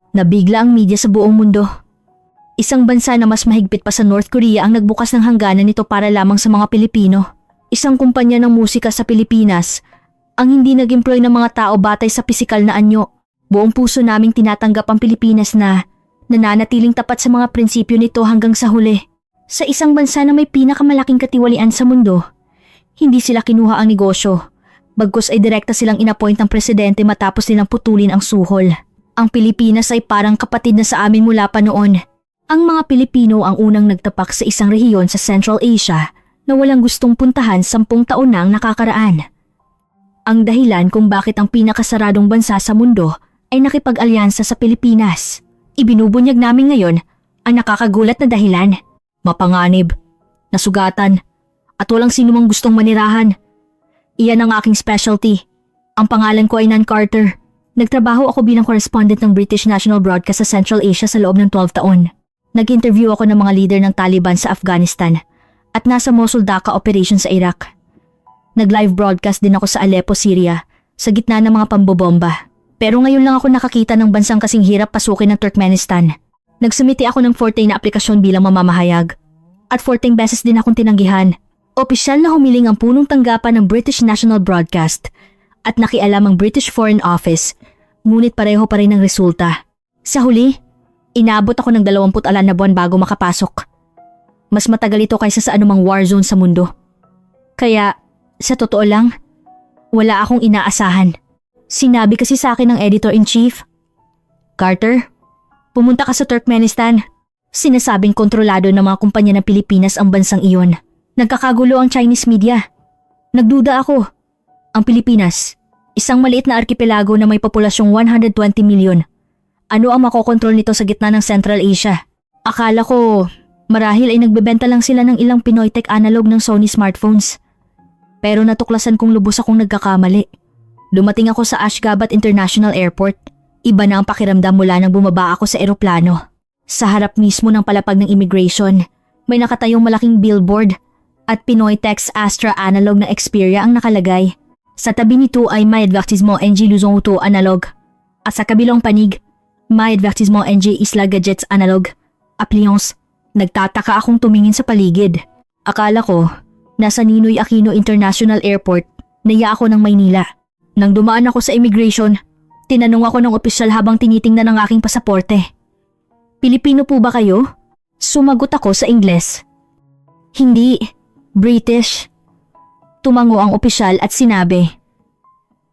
Nabigla ang media sa buong mundo. Isang bansa na mas mahigpit pa sa North Korea ang nagbukas ng hangganan nito para lamang sa mga Pilipino. Isang kumpanya ng musika sa Pilipinas ang hindi nag-employ ng mga tao batay sa pisikal na anyo. Buong puso naming tinatanggap ang Pilipinas na nananatiling tapat sa mga prinsipyo nito hanggang sa huli. Sa isang bansa na may pinakamalaking katiwalian sa mundo, hindi sila kinuha ang negosyo. Bagkus ay direkta silang inappoint ng presidente matapos nilang putulin ang suhol. Ang Pilipinas ay parang kapatid na sa amin mula pa noon. Ang mga Pilipino ang unang nagtapak sa isang rehiyon sa Central Asia na walang gustong puntahan 10 taon na ang nakakaraan. Ang dahilan kung bakit ang pinakasaradong bansa sa mundo ay nakipag-alyansa sa Pilipinas. Ibinubunyag namin ngayon ang nakakagulat na dahilan. Mapanganib, nasugatan, at walang sinumang gustong manirahan. Iyan ang aking specialty. Ang pangalan ko ay Nan Carter. Nagtrabaho ako bilang correspondent ng British National Broadcast sa Central Asia sa loob ng 12 taon. Nag-interview ako ng mga leader ng Taliban sa Afghanistan at nasa Mosul Dhaka operation sa Iraq. Nag-live broadcast din ako sa Aleppo, Syria, sa gitna ng mga pambobomba. Pero ngayon lang ako nakakita ng bansang kasing hirap pasukin ng Turkmenistan. Nagsumiti ako ng 14 na aplikasyon bilang mamamahayag. At 14 beses din akong tinanggihan. Opisyal na humiling ang punong tanggapan ng British National Broadcast at nakialam ang British Foreign Office, ngunit pareho pa rin ang resulta. Sa huli, inabot ako ng 24 na buwan bago makapasok. Mas matagal ito kaysa sa anumang war zone sa mundo. Kaya, sa totoo lang, wala akong inaasahan. Sinabi kasi sa akin ng editor-in-chief, "Carter, pumunta ka sa Turkmenistan." Sinasabing kontrolado ng mga kumpanya ng Pilipinas ang bansang iyon. Nagkakagulo ang Chinese media. Nagduda ako. Ang Pilipinas, isang maliit na arkipelago na may populasyong 120 milyon. Ano ang makokontrol nito sa gitna ng Central Asia? Akala ko, marahil ay nagbebenta lang sila ng ilang Pinoy Tech analog ng Sony smartphones. Pero natuklasan kong lubos akong nagkakamali. Dumating ako sa Ashgabat International Airport. Iba na ang pakiramdam mula nang bumaba ako sa eroplano. Sa harap mismo ng palapag ng immigration, may nakatayong malaking billboard at Pinoy Tech's Astra analog na Xperia ang nakalagay. Sa tabi nito ay may advertisement NG Luzon Auto analog. At sa kabilang panig, may advertisement NG Isla Gadgets analog. Appliance. Nagtataka akong tumingin sa paligid. Akala ko, nasa Ninoy Aquino International Airport, naya ako ng Maynila. Nang dumaan ako sa immigration, tinanong ako ng opisyal habang tinitingnan ang aking pasaporte. "Pilipino po ba kayo?" Sumagot ako sa Ingles. "Hindi, British." Tumango ang opisyal at sinabi,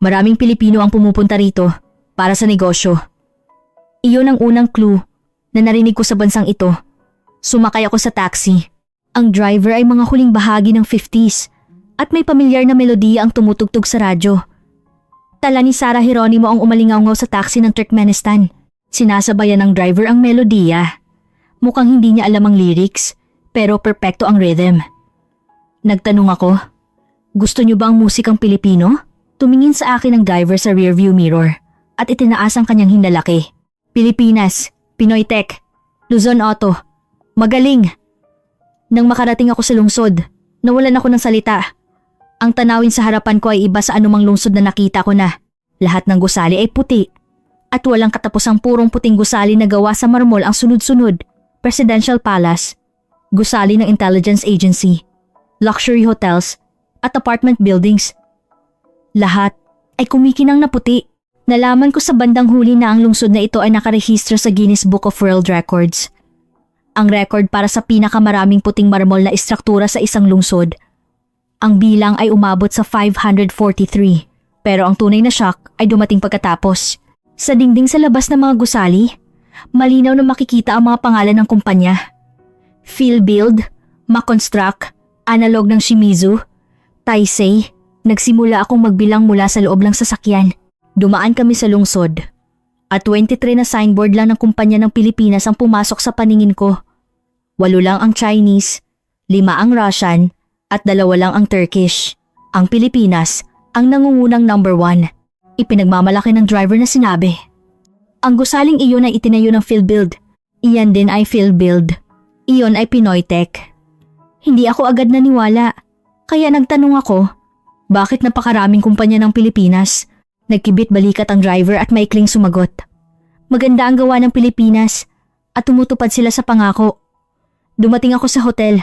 "Maraming Pilipino ang pumupunta rito para sa negosyo." Iyon ang unang clue na narinig ko sa bansang ito. Sumakay ako sa taxi. Ang driver ay mga huling bahagi ng 50s at may pamilyar na melodiya ang tumutugtog sa radyo. Tala ni Sarah Geronimo ang umalingaw sa taxi ng Turkmenistan. Sinasabayan ng driver ang melodiya. Mukhang hindi niya alam ang lyrics, pero perpekto ang rhythm. Nagtanong ako, "Gusto niyo ba ang musikang Pilipino?" Tumingin sa akin ang driver sa rearview mirror at itinaas ang kanyang hinlalaki. "Pilipinas, Pinoy Tech, Luzon Auto, magaling." Nang makarating ako sa lungsod, nawalan ako ng salita. Ang tanawin sa harapan ko ay iba sa anumang lungsod na nakita ko na. Lahat ng gusali ay puti. At walang katapusang purong puting gusali na gawa sa marmol ang sunod-sunod. Presidential Palace, gusali ng Intelligence Agency, luxury hotels, at apartment buildings. Lahat ay kumikinang na puti. Nalaman ko sa bandang huli na ang lungsod na ito ay nakarehistro sa Guinness Book of World Records. Ang record para sa pinakamaraming puting marmol na istruktura sa isang lungsod. Ang bilang ay umabot sa 543, pero ang tunay na shock ay dumating pagkatapos. Sa dingding sa labas ng mga gusali, malinaw na makikita ang mga pangalan ng kumpanya. Philbuild, Maconstruct, Analog ng Shimizu, Taisei. Nagsimula akong magbilang mula sa loob ng sasakyan. Dumaan kami sa lungsod. At 23 na signboard lang ng kumpanya ng Pilipinas ang pumasok sa paningin ko. 8 lang ang Chinese, 5 ang Russian, at 2 lang ang Turkish. Ang Pilipinas ang nangungunang number 1. Ipinagmamalaki ng driver na sinabi, "Ang gusaling iyon ay itinayo ng Philbuild. Iyan din ay Philbuild. Iyon ay Pinoy Tech." Hindi ako agad naniwala, kaya nagtanong ako, bakit napakaraming kumpanya ng Pilipinas? Nagkibit balikat ang driver at maikling sumagot, Maganda ang gawa ng Pilipinas at tumutupad sila sa pangako. Dumating ako sa hotel,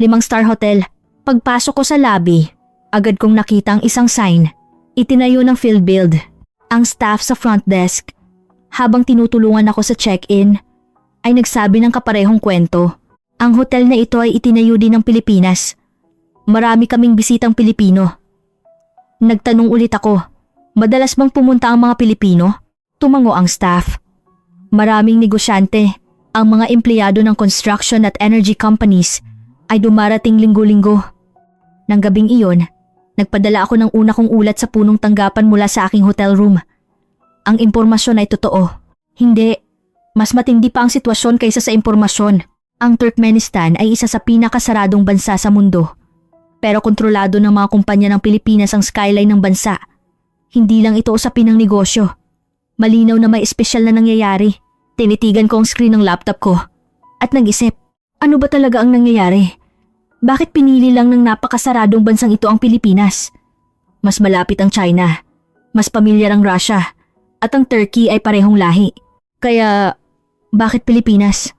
5-star hotel. Pagpasok ko sa lobby, agad kong nakita ang isang sign. Itinayo ng PhilBuild, ang staff sa front desk. Habang tinutulungan ako sa check-in, ay nagsabi ng kaparehong kwento. Ang hotel na ito ay itinayo din ng Pilipinas. Marami kaming bisitang Pilipino. Nagtanong ulit ako, madalas bang pumunta ang mga Pilipino? Tumango ang staff. Maraming negosyante, ang mga empleyado ng construction at energy companies ay dumarating linggo-linggo. Nang gabing iyon, nagpadala ako ng una kong ulat sa punong tanggapan mula sa aking hotel room. Ang impormasyon ay totoo. Hindi, mas matindi pa ang sitwasyon kaysa sa impormasyon. Ang Turkmenistan ay isa sa pinakasaradong bansa sa mundo. Pero kontrolado ng mga kumpanya ng Pilipinas ang skyline ng bansa. Hindi lang ito usapin ng negosyo. Malinaw na may espesyal na nangyayari. Tinitigan ko ang screen ng laptop ko at nag-isip, ano ba talaga ang nangyayari? Bakit pinili lang ng napakasaradong bansang ito ang Pilipinas? Mas malapit ang China, mas pamilyar ang Russia, at ang Turkey ay parehong lahi. Kaya, bakit Pilipinas?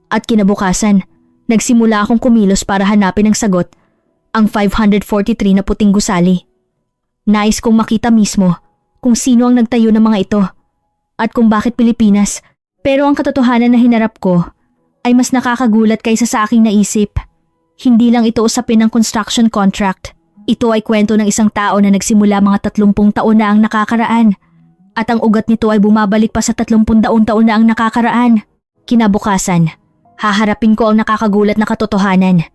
At kinabukasan, nagsimula akong kumilos para hanapin ang sagot, ang 543 na puting gusali. Nais kong makita mismo kung sino ang nagtayo ng mga ito at kung bakit Pilipinas. Pero ang katotohanan na hinarap ko ay mas nakakagulat kaysa sa aking naisip. Hindi lang ito usapin ng construction contract. Ito ay kwento ng isang tao na nagsimula mga 30 taon na ang nakakaraan. At ang ugat nito ay bumabalik pa sa 30 taon na ang nakakaraan. Kinabukasan, haharapin ko ang nakakagulat na katotohanan.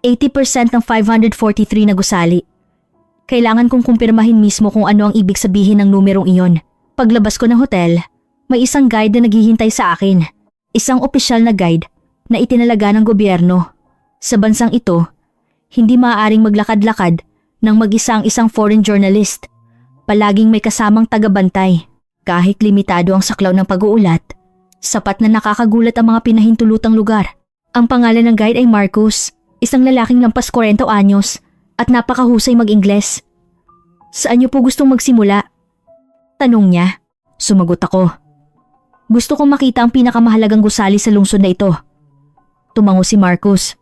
80% ng 543 na gusali. Kailangan kong kumpirmahin mismo kung ano ang ibig sabihin ng numerong iyon. Paglabas ko ng hotel, may isang guide na naghihintay sa akin. Isang opisyal na guide na itinalaga ng gobyerno. Sa bansang ito, hindi maaaring maglakad-lakad ng mag-isa ang isang foreign journalist. Palaging may kasamang tagabantay. Kahit limitado ang saklaw ng pag-uulat, sapat na nakakagulat ang mga pinahintulutang lugar. Ang pangalan ng guide ay Marcus, isang lalaking lampas 40 anyos at napakahusay mag-Ingles. Saan niyo po gustong magsimula? Tanong niya. Sumagot ako. Gusto kong makita ang pinakamahalagang gusali sa lungsod na ito. Tumango si Marcus.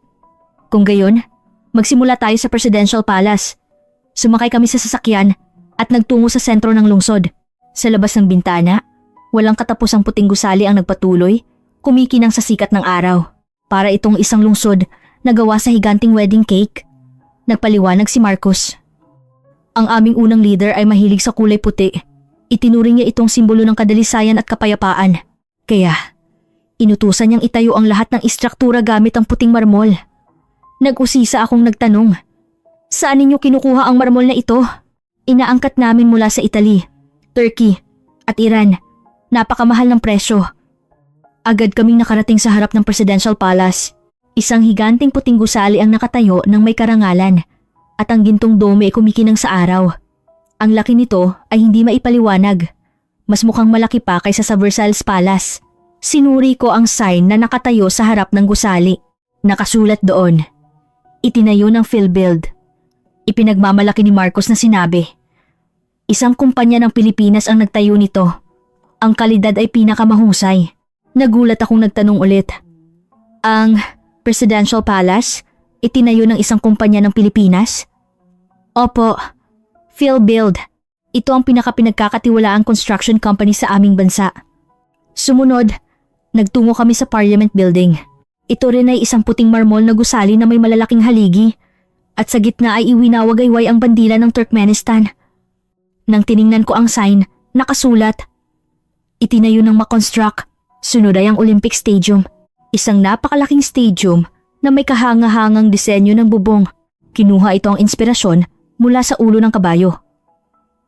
Kung gayon, magsimula tayo sa Presidential Palace. Sumakay kami sa sasakyan at nagtungo sa sentro ng lungsod. Sa labas ng bintana, walang katapusang puting gusali ang nagpatuloy, kumikinang sa sikat ng araw. Para itong isang lungsod na gawa sa higanting wedding cake. Nagpaliwanag si Marcus. Ang aming unang leader ay mahilig sa kulay puti. Itinuring niya itong simbolo ng kadalisayan at kapayapaan. Kaya, inutusan niyang itayo ang lahat ng istruktura gamit ang puting marmol. Nag-usisa akong nagtanong, saan ninyo kinukuha ang marmol na ito? Inaangkat namin mula sa Italy, Turkey at Iran. Napakamahal ng presyo. Agad kaming nakarating sa harap ng Presidential Palace. Isang higanting puting gusali ang nakatayo ng may karangalan at ang gintong dome ay kumikinang sa araw. Ang laki nito ay hindi maipaliwanag. Mas mukhang malaki pa kaysa sa Versailles Palace. Sinuri ko ang sign na nakatayo sa harap ng gusali. Nakasulat doon, itinayo ng PhilBuild. Ipinagmamalaki ni Marcos na sinabi, isang kumpanya ng Pilipinas ang nagtayo nito. Ang kalidad ay pinakamahusay. Nagulat akong nagtanong ulit. Ang Presidential Palace, itinayo ng isang kumpanya ng Pilipinas? Opo, PhilBuild. Ito ang pinakapinagkakatiwalaang construction company sa aming bansa. Sumunod, nagtungo kami sa Parliament Building. Ito rin ay isang puting marmol na gusali na may malalaking haligi at sa gitna ay iwinawagayway ang bandila ng Turkmenistan. Nang tiningnan ko ang sign, nakasulat, itinayo ng makonstruct. Sunod ay ang Olympic Stadium. Isang napakalaking stadium na may kahanga-hangang disenyo ng bubong. Kinuha ito ang inspirasyon mula sa ulo ng kabayo.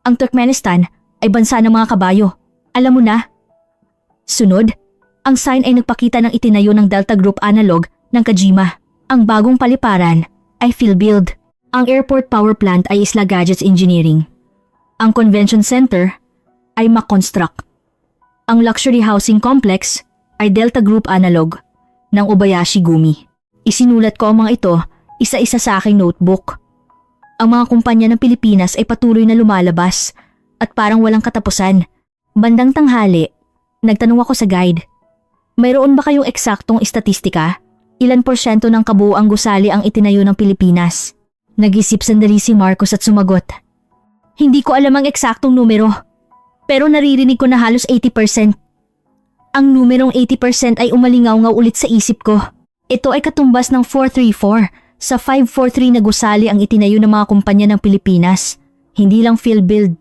Ang Turkmenistan ay bansa ng mga kabayo. Alam mo na. Sunod, ang sign ay nagpakita ng itinayo ng Delta Group analog ng Kajima. Ang bagong paliparan ay PhilBuild. Ang airport power plant ay Isla Gadgets Engineering. Ang convention center ay Maconstruct. Ang luxury housing complex ay Delta Group analog ng Obayashi Gumi. Isinulat ko ang mga ito isa-isa sa aking notebook. Ang mga kumpanya ng Pilipinas ay patuloy na lumalabas at parang walang katapusan. Bandang tanghali, Nagtanong ako sa guide. Mayroon ba kayong eksaktong estatistika? Ilan porsyento ng kabuuang gusali ang itinayo ng Pilipinas? Nag-isip sandali si Marcos at sumagot. Hindi ko alam ang eksaktong numero, pero naririnig ko na halos 80%. Ang numerong 80% ay umalingaw-ngaw ulit sa isip ko. Ito ay katumbas ng 434 sa 543 na gusali ang itinayo ng mga kumpanya ng Pilipinas. Hindi lang PhilBuild,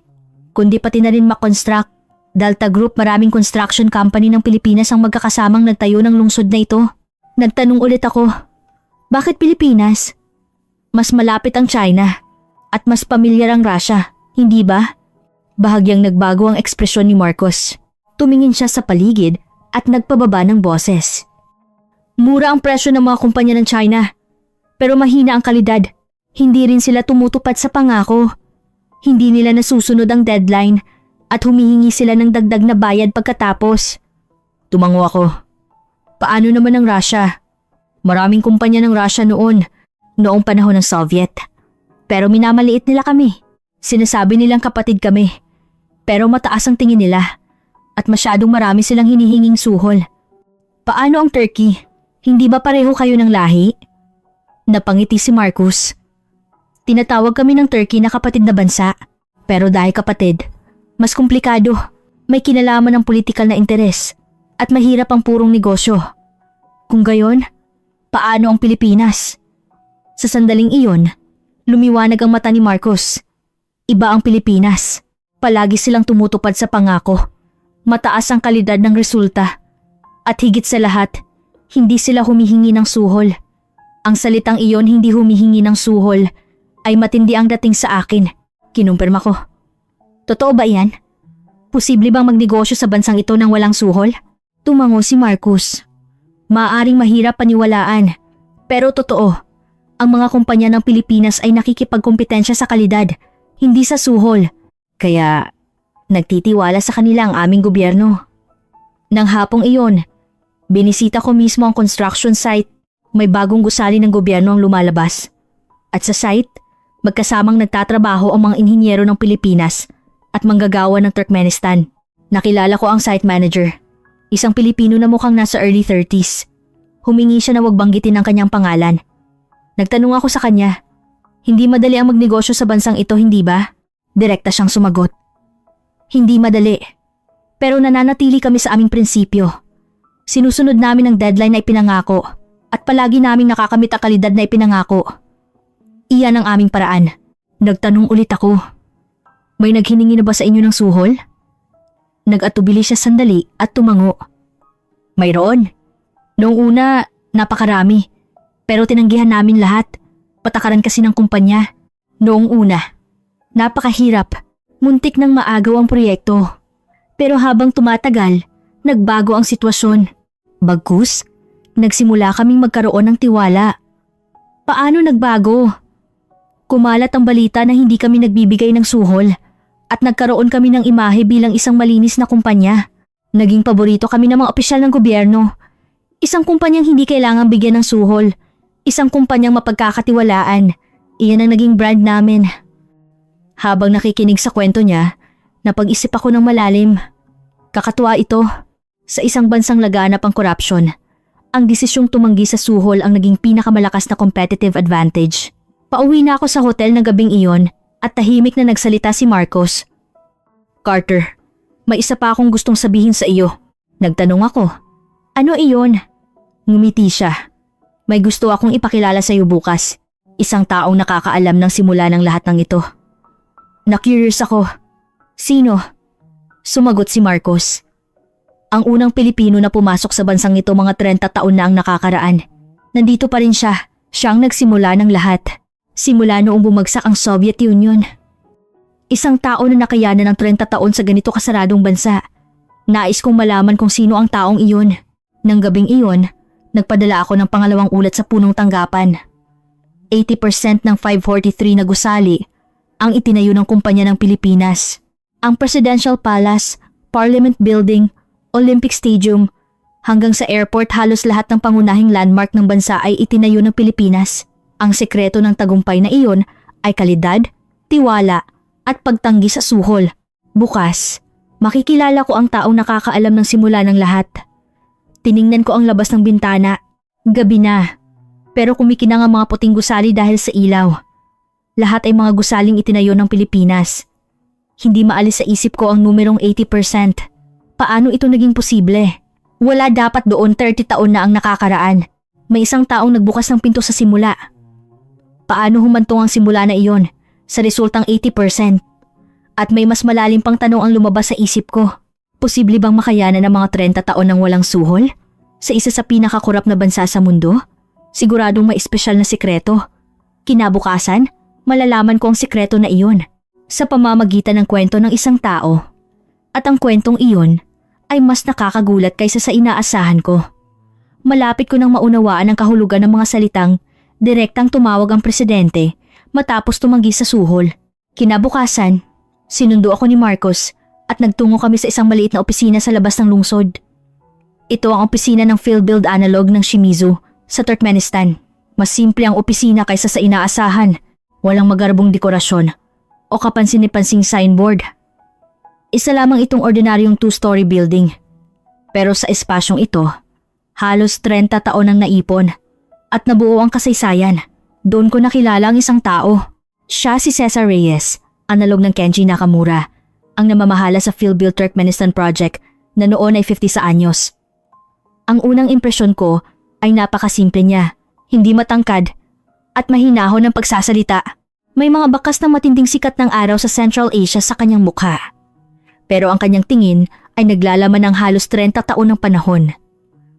kundi pati na rin Maconstruct, Delta Group, maraming construction company ng Pilipinas ang magkakasamang nagtayo ng lungsod na ito. Nagtanong ulit ako, bakit Pilipinas? Mas malapit ang China at mas pamilyar ang Russia, hindi ba? Bahagyang nagbago ang ekspresyon ni Marcos. Tumingin siya sa paligid at nagpababa ng boses. Mura ang presyo ng mga kumpanya ng China, pero mahina ang kalidad. Hindi rin sila tumutupad sa pangako. Hindi nila nasusunod ang deadline at humihingi sila ng dagdag na bayad pagkatapos. Tumango ako. Paano naman ang Russia? Maraming kumpanya ng Russia noong panahon ng Soviet. Pero minamaliit nila kami. Sinasabi nilang kapatid kami. Pero mataas ang tingin nila at masyadong marami silang hinihinging suhol. Paano ang Turkey? Hindi ba pareho kayo ng lahi? Napangiti si Marcos. Tinatawag kami ng Turkey na kapatid na bansa. Pero dahil kapatid, mas komplikado, may kinalaman ng politikal na interes at mahirap ang purong negosyo. Kung gayon, paano ang Pilipinas? Sa sandaling iyon, lumiwanag ang mata ni Marcos. Iba ang Pilipinas. Palagi silang tumutupad sa pangako. Mataas ang kalidad ng resulta. At higit sa lahat, hindi sila humihingi ng suhol. Ang salitang iyon, hindi humihingi ng suhol, ay matindi ang dating sa akin. Kinumpirma ko. Totoo ba yan? Posible bang magnegosyo sa bansang ito nang walang suhol? Tumango si Marcos. Maaaring mahirap paniwalaan, pero totoo. Ang mga kumpanya ng Pilipinas ay nakikipagkompetensya sa kalidad, hindi sa suhol. Kaya nagtitiwala sa kanila ang aming gobyerno. Nang hapong iyon, binisita ko mismo ang construction site. May bagong gusali ng gobyerno ang lumalabas. At sa site, magkasamang nagtatrabaho ang mga inhinyero ng Pilipinas at manggagawa ng Turkmenistan. Nakilala ko ang site manager. Isang Pilipino na mukhang nasa early 30s. Humingi siya na wag banggitin ang kanyang pangalan. Nagtanong ako sa kanya, hindi madali ang magnegosyo sa bansang ito, hindi ba? Direkta siyang sumagot. Hindi madali. Pero nananatili kami sa aming prinsipyo. Sinusunod namin ang deadline na ipinangako at palagi naming nakakamit ang kalidad na ipinangako. Iyan ang aming paraan. Nagtanong ulit ako. May naghiningi na ba sa inyo ng suhol? Nag-atubili siya sandali at tumango. Mayroon. Noong una, napakarami. Pero tinanggihan namin lahat. Patakaran kasi ng kumpanya. Noong una, napakahirap. Muntik nang maagaw ang proyekto. Pero habang tumatagal, nagbago ang sitwasyon. Bagkus, nagsimula kaming magkaroon ng tiwala. Paano nagbago? Kumalat ang balita na hindi kami nagbibigay ng suhol at nagkaroon kami ng imahe bilang isang malinis na kumpanya. Naging paborito kami ng mga opisyal ng gobyerno. Isang kumpanyang hindi kailangang bigyan ng suhol. Isang kumpanyang mapagkakatiwalaan. Iyan ang naging brand namin. Habang nakikinig sa kwento niya, napag-isip ako ng malalim. Kakatuwa ito. Sa isang bansang laganap ang korupsyon, ang desisyong tumanggi sa suhol ang naging pinakamalakas na competitive advantage. Pauwi na ako sa hotel ng gabing iyon at tahimik na nagsalita si Marcos. Carter, may isa pa akong gustong sabihin sa iyo. Nagtanong ako. Ano iyon? Ngumiti siya. May gusto akong ipakilala sa iyo bukas. Isang taong nakakaalam ng simula ng lahat ng ito. Na-curious ako. Sino? Sumagot si Marcos. Ang unang Pilipino na pumasok sa bansang ito, mga 30 taon na ang nakakaraan. Nandito pa rin siya. Siyang nagsimula ng lahat. Simula noong bumagsak ang Soviet Union. Isang tao na nakayanan ng 30 taon sa ganito kasaradong bansa. Nais kong malaman kung sino ang taong iyon. Nang gabing iyon, nagpadala ako ng pangalawang ulat sa punong tanggapan. 80% ng 543 na gusali ang itinayo ng kumpanya ng Pilipinas. Ang Presidential Palace, Parliament Building, Olympic Stadium, hanggang sa airport, halos lahat ng pangunahing landmark ng bansa ay itinayo ng Pilipinas. Ang sekreto ng tagumpay na iyon ay kalidad, tiwala at pagtanggi sa suhol. Bukas, Makikilala ko ang taong nakakaalam ng simula ng lahat. Tiningnan ko ang labas ng bintana. Gabi na. Pero kumikinang ang mga puting gusali dahil sa ilaw. Lahat ay mga gusaling itinayo ng Pilipinas. Hindi maalis sa isip ko ang numerong 80%. Paano ito naging posible? Wala dapat doon 30 taon na ang nakakaraan. May isang taong nagbukas ng pinto sa simula. Paano humantong ang simula na iyon sa resultang 80%? At may mas malalim pang tanong ang lumabas sa isip ko. Posible bang makayanan ng mga 30 taon ng walang suhol? Sa isa sa pinakakurap na bansa sa mundo? Siguradong may espesyal na sikreto. Kinabukasan, malalaman ko ang sikreto na iyon sa pamamagitan ng kwento ng isang tao. At ang kwentong iyon ay mas nakakagulat kaysa sa inaasahan ko. Malapit ko nang maunawaan ang kahulugan ng mga salitang direktang tumawag ang presidente matapos tumanggi sa suhol. Kinabukasan, sinundo ako ni Marcos at nagtungo kami sa isang maliit na opisina sa labas ng lungsod. Ito ang opisina ng PhilBuild Analog ng Shimizu sa Turkmenistan. Mas simple ang opisina kaysa sa inaasahan. Walang magarbong dekorasyon o kapansin-pansing signboard. Isa lamang itong ordinaryong 2-story building. Pero sa espasyong ito, halos 30 taon ang naipon at nabuo ang kasaysayan. Doon ko nakilala ang isang tao. Siya si Cesar Reyes, analog ng Kenji Nakamura, ang namamahala sa PhilBuild Turkmenistan Project na noon ay 50 sa anyos. Ang unang impresyon ko ay napakasimple niya, hindi matangkad at mahinahon ng pagsasalita. May mga bakas ng matinding sikat ng araw sa Central Asia sa kanyang mukha. Pero ang kanyang tingin ay naglalaman ng halos 30 taon ng panahon.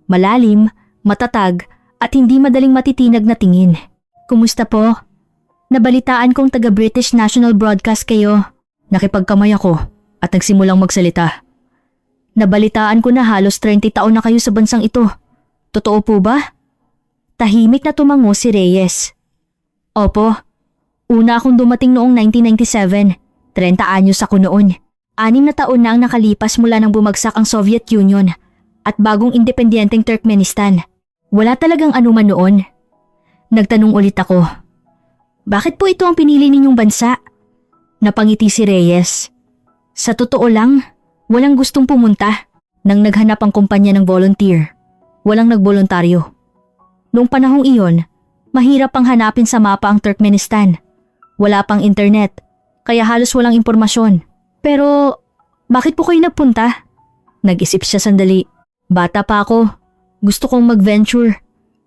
Malalim, matatag at hindi madaling matitinag na tingin. Kumusta po? Nabalitaan kong taga-British National Broadcast kayo. Nakipagkamay ako at nagsimulang magsalita. Nabalitaan ko na halos 30 taon na kayo sa bansang ito. Totoo po ba? Tahimik na tumango si Reyes. Opo. Una akong dumating noong 1997. 30 anyos ako noon. 6 na taon na ang nakalipas mula nang bumagsak ang Soviet Union at bagong independenteng Turkmenistan. Wala talagang anuman noon. Nagtanong ulit ako. Bakit po ito ang pinili ninyong bansa? Napangiti si Reyes. Sa totoo lang, walang gustong pumunta. Nang naghanap ang kumpanya ng volunteer, walang nagboluntaryo. Noong panahong iyon, mahirap pang hanapin sa mapa ang Turkmenistan. Wala pang internet, kaya halos walang impormasyon. Pero, bakit po kayo nagpunta? Nag-isip siya sandali. Bata pa ako. Gusto kong mag-venture.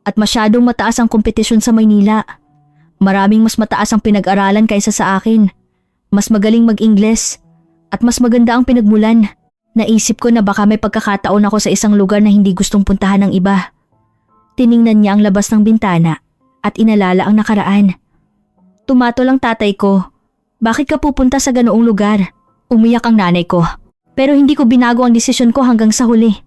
At masyadong mataas ang kompetisyon sa Maynila. Maraming mas mataas ang pinag-aralan kaysa sa akin. Mas magaling mag-Ingles. At mas maganda ang pinagmulan. Naisip ko na baka may pagkakataon ako sa isang lugar na hindi gustong puntahan ng iba. Tiningnan niya ang labas ng bintana at inalala ang nakaraan. Tumatol ang tatay ko. Bakit ka pupunta sa ganoong lugar? Umiyak ang nanay ko. Pero hindi ko binago ang desisyon ko hanggang sa huli.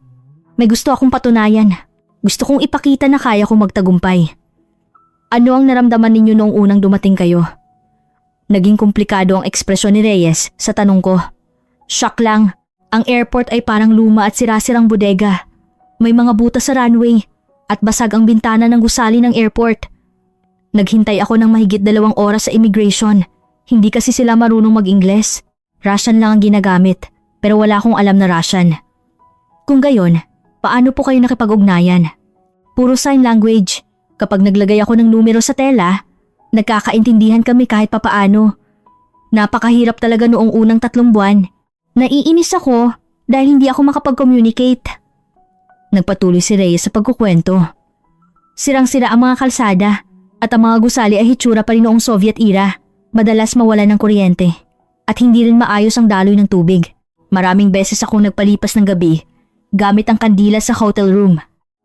May gusto akong patunayan. Gusto kong ipakita na kaya kong magtagumpay. Ano ang naramdaman ninyo noong unang dumating kayo? Naging komplikado ang ekspresyon ni Reyes sa tanong ko. Shock lang. Ang airport ay parang luma at sirasirang bodega. May mga butas sa runway at basag ang bintana ng gusali ng airport. Naghintay ako ng mahigit 2 oras sa immigration. Hindi kasi sila marunong mag-Ingles. Russian lang ang ginagamit, pero wala akong alam na Russian. Kung gayon, paano po kayo nakipag-ugnayan? Puro sign language. Kapag naglagay ako ng numero sa tela, nagkakaintindihan kami kahit papaano. Napakahirap talaga noong unang 3 buwan. Naiinis ako dahil hindi ako makapag-communicate. Nagpatuloy si Reyes sa pagkukwento. Sirang-sira ang mga kalsada at ang mga gusali ay hitsura pa rin noong Soviet era. Madalas mawalan ng kuryente at hindi rin maayos ang daloy ng tubig. Maraming beses akong nagpalipas ng gabi gamit ang kandila sa hotel room.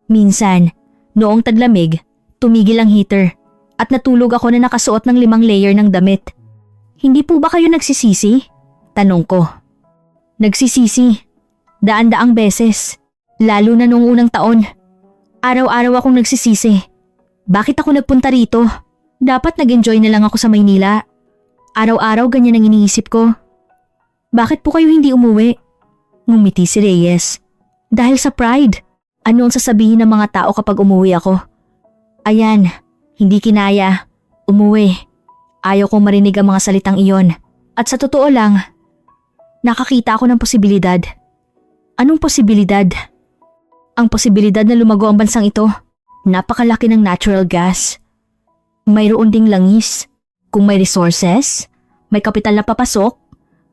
Minsan, noong taglamig, tumigil ang heater at natulog ako na nakasuot ng 5 layer ng damit. Hindi po ba kayo nagsisisi? Tanong ko. Nagsisisi. Daan-daang beses. Lalo na noong unang taon. Araw-araw akong nagsisisi. Bakit ako nagpunta rito? Dapat nag-enjoy na lang ako sa Maynila. Araw-araw ganyan ang iniisip ko. Bakit po kayo hindi umuwi? Ngumiti si Reyes. Dahil sa pride. Ano ang sasabihin ng mga tao kapag umuwi ako? Ayan, hindi kinaya. Umuwi. Ayaw kong marinig ang mga salitang iyon. At sa totoo lang, nakakita ako ng posibilidad. Anong posibilidad? Ang posibilidad na lumago ang bansang ito. Napakalaki ng natural gas. Mayroon ding langis. Kung may resources, may kapital na papasok,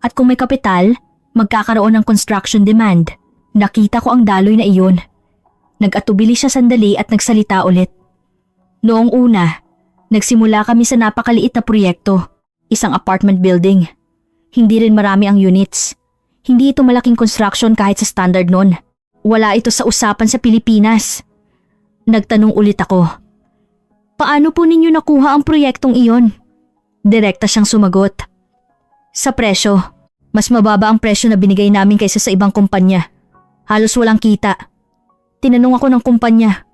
at kung may kapital, magkakaroon ng construction demand. Nakita ko ang daloy na iyon. Nag-atubili siya sandali at nagsalita ulit. Noong una, nagsimula kami sa napakaliit na proyekto, isang apartment building. Hindi rin marami ang units. Hindi ito malaking construction kahit sa standard nun. Wala ito sa usapan sa Pilipinas. Nagtanong ulit ako. Paano po ninyo nakuha ang proyektong iyon? Direkta siyang sumagot. Sa presyo, mas mababa ang presyo na binigay namin kaysa sa ibang kumpanya. Halos walang kita. Tinanong ako ng kumpanya,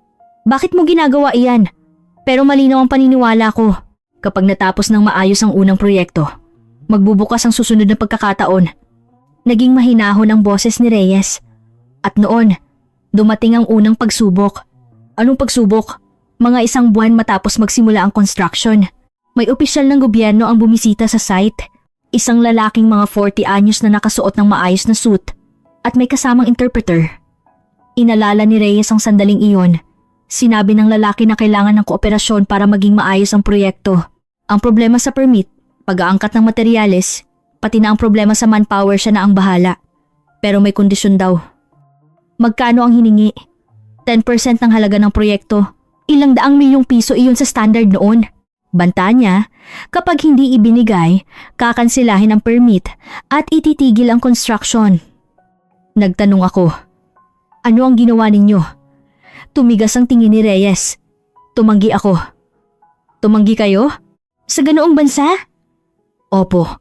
bakit mo ginagawa iyan? Pero malinaw ang paniniwala ko. Kapag natapos ng maayos ang unang proyekto, magbubukas ang susunod na pagkakataon. Naging mahinahon ang boses ni Reyes. At noon, dumating ang unang pagsubok. Anong pagsubok? Mga isang buwan matapos magsimula ang construction. May opisyal ng gobyerno ang bumisita sa site. Isang lalaking mga 40 anyos na nakasuot ng maayos na suit at may kasamang interpreter. Inalala ni Reyes ang sandaling iyon. Sinabi ng lalaki na kailangan ng kooperasyon para maging maayos ang proyekto. Ang problema sa permit, pag-aangkat ng materyales, pati na ang problema sa manpower siya na ang bahala. Pero may kondisyon daw. Magkano ang hiningi? 10% ng halaga ng proyekto. Ilang daang milyong piso iyon sa standard noon. Banta niya, kapag hindi ibinigay, kakansilahin ang permit at ititigil ang construction. Nagtanong ako, ano ang ginawa ninyo? Tumigas ang tingin ni Reyes. Tumanggi ako. Tumanggi kayo? Sa ganoong bansa? Opo,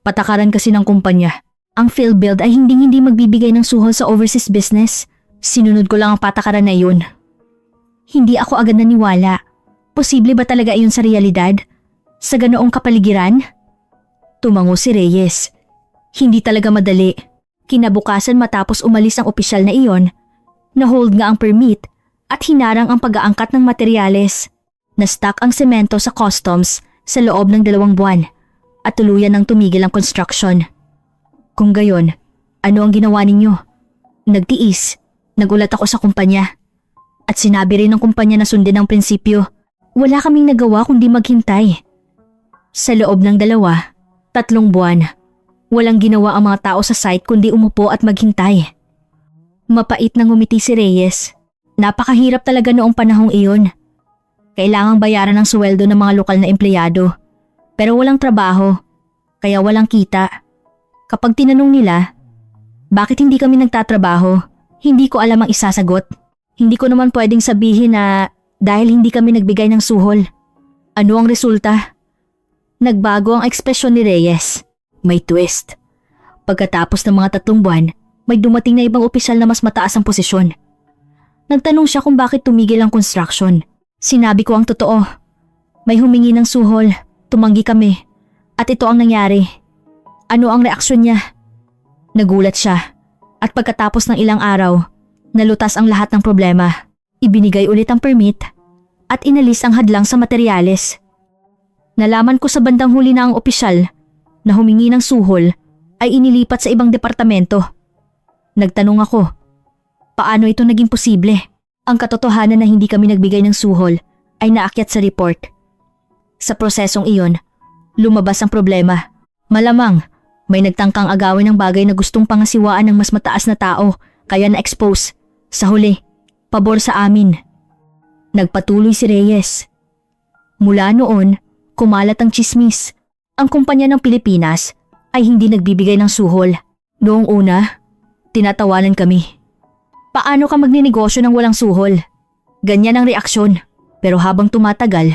patakaran kasi ng kumpanya. Ang PhilBuild ay hindi magbibigay ng suhol sa overseas business. Sinunod ko lang ang patakaran na iyon. Hindi ako agad naniwala. Posible ba talaga iyon sa realidad? Sa ganoong kapaligiran? Tumango si Reyes. Hindi talaga madali. Kinabukasan matapos umalis ang opisyal na iyon, na-hold nga ang permit at hinarang ang pag-aangkat ng materyales. Na-stuck ang semento sa customs sa loob ng 2 buwan at tuluyan ng tumigil ang construction. Kung gayon, ano ang ginawa ninyo? Nagtiis. Nagulat ako sa kumpanya. At sinabi rin ng kumpanya na sundin ang prinsipyo. Wala kaming nagawa kundi maghintay. Sa loob ng 3 buwan, walang ginawa ang mga tao sa site kundi umupo at maghintay. Mapait na ngumiti si Reyes. Napakahirap talaga noong panahong iyon. Kailangang bayaran ng sweldo ng mga lokal na empleyado. Pero walang trabaho, kaya walang kita. Kapag tinanong nila, bakit hindi kami nagtatrabaho, hindi ko alam ang isasagot. Hindi ko naman pwedeng sabihin na dahil hindi kami nagbigay ng suhol. Ano ang resulta? Nagbago ang ekspresyon ni Reyes. May twist. Pagkatapos ng mga 3 buwan, may dumating na ibang opisyal na mas mataas ang posisyon. Nagtanong siya kung bakit tumigil ang construction. Sinabi ko ang totoo. May humingi ng suhol, tumanggi kami. At ito ang nangyari. Ano ang reaksyon niya? Nagulat siya. At pagkatapos ng ilang araw, nalutas ang lahat ng problema. Ibinigay ulit ang permit at inalis ang hadlang sa materyales. Nalaman ko sa bandang huli na ang opisyal na humingi ng suhol ay inilipat sa ibang departamento. Nagtanong ako, paano ito naging posible? Ang katotohanan na hindi kami nagbigay ng suhol ay naakyat sa report. Sa prosesong iyon, lumabas ang problema. Malamang, may nagtangkang agawin ng bagay na gustong pangasiwaan ng mas mataas na tao kaya na-expose. Sa huli, pabor sa amin. Nagpatuloy si Reyes. Mula noon, kumalat ang tsismis. Ang kumpanya ng Pilipinas ay hindi nagbibigay ng suhol. Noong una, tinatawanan kami. Paano ka magninegosyo ng walang suhol? Ganyan ang reaksyon. Pero habang tumatagal,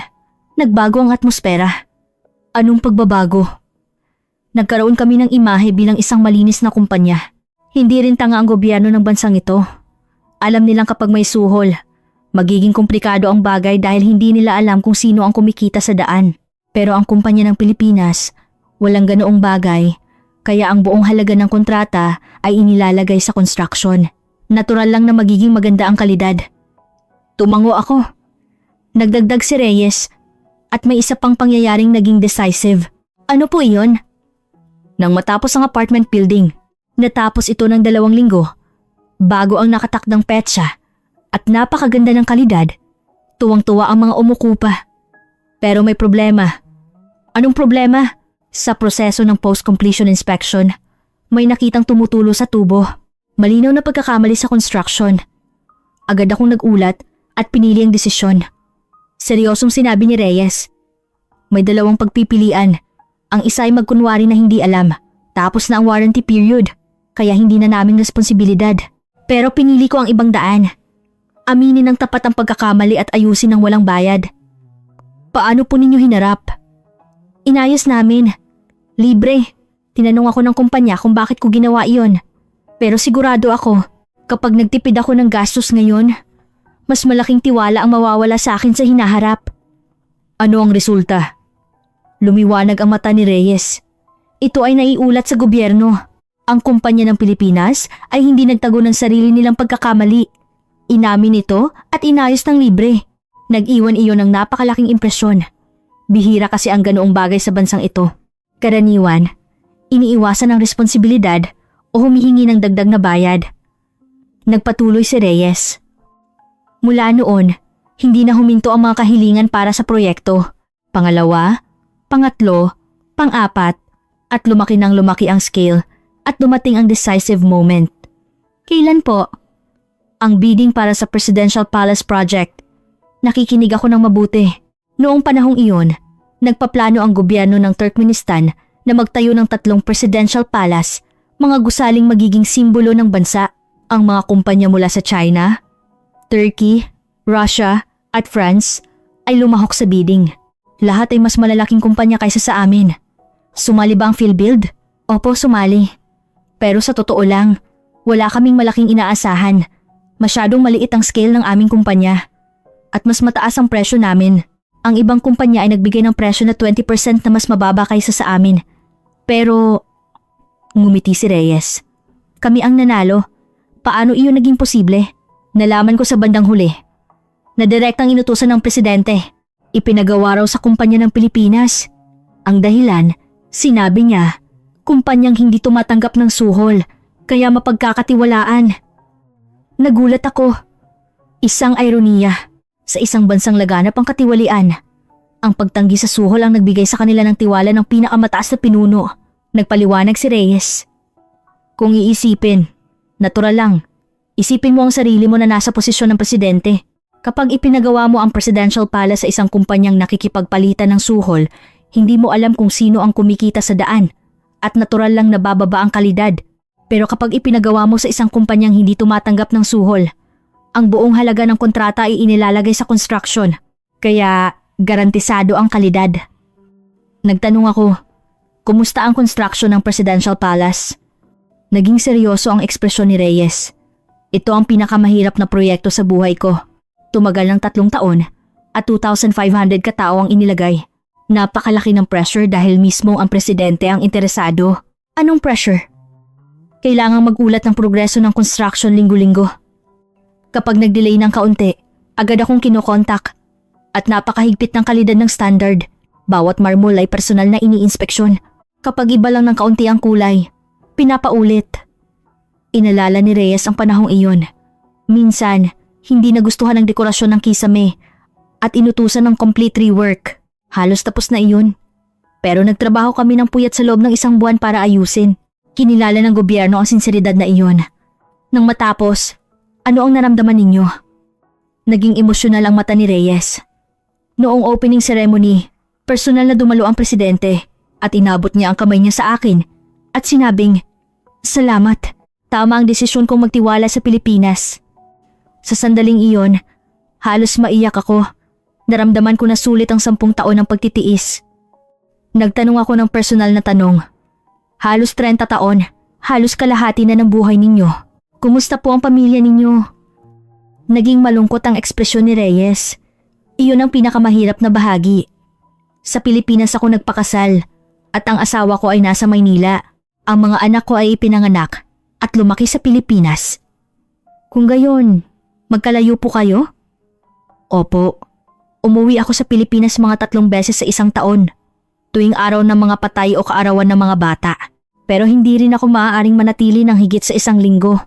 nagbago ang atmosfera. Anong pagbabago? Nagkaroon kami ng imahe bilang isang malinis na kumpanya. Hindi rin tanga ang gobyerno ng bansang ito. Alam nilang kapag may suhol, magiging komplikado ang bagay dahil hindi nila alam kung sino ang kumikita sa daan. Pero ang kumpanya ng Pilipinas, walang ganoong bagay, kaya ang buong halaga ng kontrata ay inilalagay sa construction. Natural lang na magiging maganda ang kalidad. Tumango ako. Nagdagdag si Reyes at may isa pang pangyayaring naging decisive. Ano po iyon? Nang matapos ang apartment building, Natapos ito ng 2 linggo, bago ang nakatakdang petsa at napakaganda ng kalidad, tuwang-tuwa ang mga umukupa. Pero may problema. Anong problema? Sa proseso ng post-completion inspection, may nakitang tumutulo sa tubo. Malinaw na pagkakamali sa construction. Agad akong nagulat at pinili ang desisyon. Seryosong sinabi ni Reyes. May 2 pagpipilian. Ang isa ay magkunwari na hindi alam. Tapos na ang warranty period, kaya hindi na naming responsibilidad. Pero pinili ko ang ibang daan. Aminin ng tapat ang pagkakamali at ayusin ng walang bayad. Paano po ninyo hinarap? Inayos namin. Libre. Tinanong ako ng kumpanya kung bakit ko ginawa iyon. Pero sigurado ako, kapag nagtipid ako ng gastos ngayon, mas malaking tiwala ang mawawala sa akin sa hinaharap. Ano ang resulta? Lumiwanag ang mata ni Reyes. Ito ay naiulat sa gobyerno. Ang kumpanya ng Pilipinas ay hindi nagtago ng sarili nilang pagkakamali. Inamin ito at inayos ng libre. Nag-iwan iyon ng napakalaking impresyon. Bihira kasi ang ganoong bagay sa bansang ito. Karaniwan, iniiwasan ang responsibilidad o humihingi ng dagdag na bayad. Nagpatuloy si Reyes. Mula noon, hindi na huminto ang mga kahilingan para sa proyekto. Pangalawa, pangatlo, pang-apat, at lumaki ng lumaki ang scale at dumating ang decisive moment. Kailan po? Ang bidding para sa Presidential Palace Project. Nakikinig ako ng mabuti. Noong panahong iyon, nagpaplano ang gobyerno ng Turkmenistan na magtayo ng 3 presidential palace, mga gusaling magiging simbolo ng bansa. Ang mga kumpanya mula sa China, Turkey, Russia at France ay lumahok sa bidding. Lahat ay mas malalaking kumpanya kaysa sa amin. Sumali ba ang PhilBuild? Opo, sumali. Pero sa totoo lang, wala kaming malaking inaasahan. Masyadong maliit ang scale ng aming kumpanya. At mas mataas ang presyo namin. Ang ibang kumpanya ay nagbigay ng presyo na 20% na mas mababa kaysa sa amin. Pero, ngumiti si Reyes. Kami ang nanalo. Paano iyon naging posible? Nalaman ko sa bandang huli. Na direktang inutusan ng presidente. Ipinagawa raw sa kumpanya ng Pilipinas. Ang dahilan, sinabi niya, kumpanyang hindi tumatanggap ng suhol, kaya mapagkakatiwalaan. Nagulat ako. Isang ironiya. Sa isang bansang laganap ang katiwalian. Ang pagtanggi sa suhol ang nagbigay sa kanila ng tiwala ng pinakamataas na pinuno. Nagpaliwanag si Reyes. Kung iisipin, natural lang. Isipin mo ang sarili mo na nasa posisyon ng presidente. Kapag ipinagawa mo ang presidential palace sa isang kumpanyang nakikipagpalitan ng suhol, hindi mo alam kung sino ang kumikita sa daan at natural lang nabababa ang kalidad. Pero kapag ipinagawa mo sa isang kumpanyang hindi tumatanggap ng suhol, ang buong halaga ng kontrata ay inilalagay sa construction, kaya garantisado ang kalidad. Nagtanong ako, kumusta ang construction ng presidential palace? Naging seryoso ang ekspresyon ni Reyes. Ito ang pinakamahirap na proyekto sa buhay ko. Tumagal ng 3 taon at 2,500 katao ang inilagay. Napakalaki ng pressure dahil mismo ang presidente ang interesado. Anong pressure? Kailangang magulat ng progreso ng construction linggo-linggo. Kapag nag-delay ng kaunti, agad akong kinokontak. At napakahigpit ng kalidad ng standard. Bawat marmol ay personal na iniinspeksyon. Kapag iba lang ng kaunti ang kulay, pinapaulit. Inalala ni Reyes ang panahong iyon. Minsan, hindi nagustuhan ang dekorasyon ng kisame at inutusan ng complete rework. Halos tapos na iyon. Pero nagtrabaho kami ng puyat sa loob ng 1 buwan para ayusin. Kinilala ng gobyerno ang sinseridad na iyon. Nang matapos, ano ang naramdaman ninyo? Naging emosyonal ang mata ni Reyes. Noong opening ceremony, personal na dumalo ang presidente at inabot niya ang kamay niya sa akin at sinabing, "Salamat, tama ang desisyon kong magtiwala sa Pilipinas." Sa sandaling iyon, halos maiyak ako. Naramdaman ko na sulit ang 10 taon ng pagtitiis. Nagtanong ako ng personal na tanong. Halos 30 taon, halos kalahati na ng buhay ninyo. Kumusta po ang pamilya ninyo? Naging malungkot ang ekspresyon ni Reyes. Iyon ang pinakamahirap na bahagi. Sa Pilipinas ako nagpakasal at ang asawa ko ay nasa Maynila. Ang mga anak ko ay ipinanganak at lumaki sa Pilipinas. Kung gayon, magkalayo po kayo? Opo. Umuwi ako sa Pilipinas mga 3 beses sa 1 taon. Tuwing araw ng mga patay o kaarawan ng mga bata. Pero hindi rin ako maaaring manatili ng higit sa 1 linggo.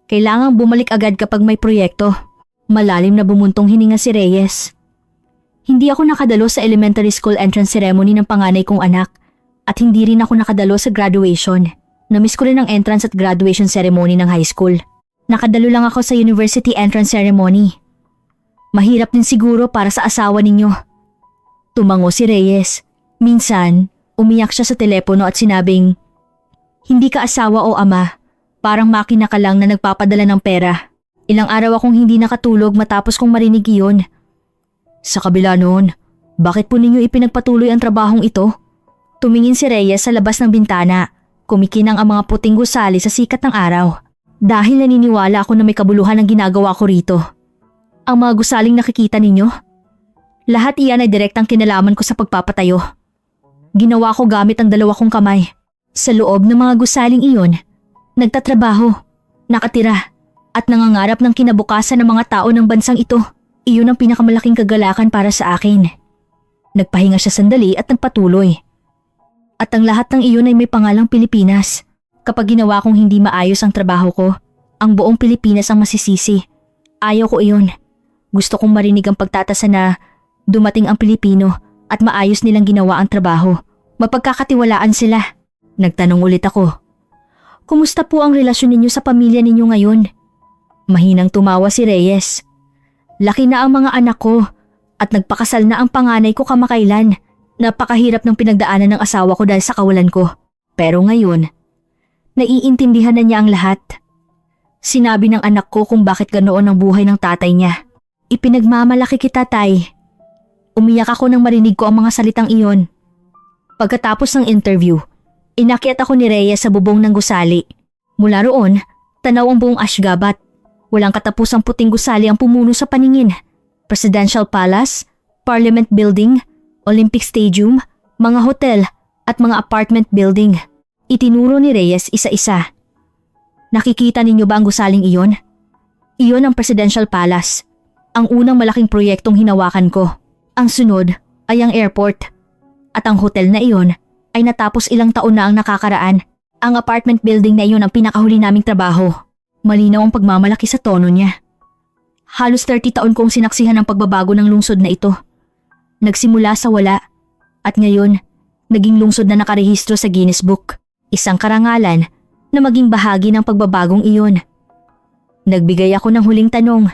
Kailangang bumalik agad kapag may proyekto. Malalim na bumuntong hininga si Reyes. Hindi ako nakadalo sa elementary school entrance ceremony ng panganay kong anak at hindi rin ako nakadalo sa graduation. Namiss ko rin ang entrance at graduation ceremony ng high school. Nakadalo lang ako sa university entrance ceremony. Mahirap din siguro para sa asawa ninyo. Tumango si Reyes. Minsan, umiyak siya sa telepono at sinabing, "Hindi ka asawa o ama, parang makina ka lang na nagpapadala ng pera." Ilang araw akong hindi nakatulog matapos kong marinig iyon. Sa kabila noon, bakit po ninyo ipinagpatuloy ang trabahong ito? Tumingin si Reyes sa labas ng bintana, kumikinang ang mga puting gusali sa sikat ng araw. Dahil naniniwala ako na may kabuluhan ang ginagawa ko rito. Ang mga gusaling nakikita ninyo? Lahat iyan ay direktang kinalaman ko sa pagpapatayo. Ginawa ko gamit ang 2 kong kamay. Sa loob ng mga gusaling iyon, nagtatrabaho, nakatira, at nangangarap ng kinabukasan ng mga tao ng bansang ito. Iyon ang pinakamalaking kagalakan para sa akin. Nagpahinga siya sandali at nagpatuloy. At ang lahat ng iyon ay may pangalang Pilipinas. Kapag ginawa kong hindi maayos ang trabaho ko, ang buong Pilipinas ang masisisi. Ayaw ko iyon. Gusto kong marinig ang pagtatasa na dumating ang Pilipino at maayos nilang ginawa ang trabaho. Mapagkakatiwalaan sila. Nagtanong ulit ako. Kumusta po ang relasyon ninyo sa pamilya ninyo ngayon? Mahinang tumawa si Reyes. Laki na ang mga anak ko at nagpakasal na ang panganay ko kamakailan. Napakahirap ng pinagdaanan ng asawa ko dahil sa kawalan ko. Pero ngayon, naiintindihan na niya ang lahat. Sinabi ng anak ko kung bakit ganoon ang buhay ng tatay niya. Ipinagmamalaki kita, tay. Umiyak ako nang marinig ko ang mga salitang iyon. Pagkatapos ng interview, inakyat ako ni Reyes sa bubong ng gusali. Mula roon, tanaw ang buong Ashgabat. Walang katapusang puting gusali ang pumuno sa paningin. Presidential Palace, Parliament Building, Olympic Stadium, mga hotel at mga apartment building. Itinuro ni Reyes isa-isa. Nakikita ninyo ba ang gusaling iyon? Iyon ang Presidential Palace. Ang unang malaking proyektong hinawakan ko. Ang sunod ay ang airport. At ang hotel na iyon ay natapos ilang taon na ang nakakaraan. Ang apartment building na iyon ang pinakahuli naming trabaho. Malinaw ang pagmamalaki sa tono niya. Halos 30 taon kong sinaksihan ang pagbabago ng lungsod na ito. Nagsimula sa wala at ngayon naging lungsod na nakarehistro sa Guinness Book. Isang karangalan na maging bahagi ng pagbabagong iyon. Nagbigay ako ng huling tanong.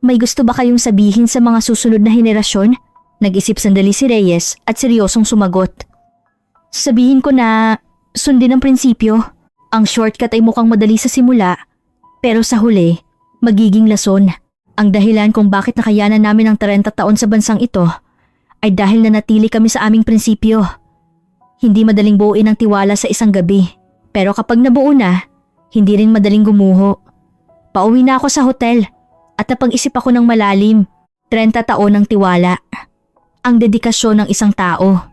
May gusto ba kayong sabihin sa mga susunod na henerasyon? Nag-isip sandali si Reyes at seryosong sumagot. Sabihin ko na sundin ang prinsipyo. Ang shortcut ay mukhang madali sa simula, pero sa huli, magiging lason. Ang dahilan kung bakit nakayanan namin ang 30 taon sa bansang ito ay dahil nanatili kami sa aming prinsipyo. Hindi madaling buuin ang tiwala sa isang gabi, pero kapag nabuo na, hindi rin madaling gumuho. Pauwi na ako sa hotel at napag-isip ako ng malalim. 30 taon ng tiwala. Ang dedikasyon ng isang tao.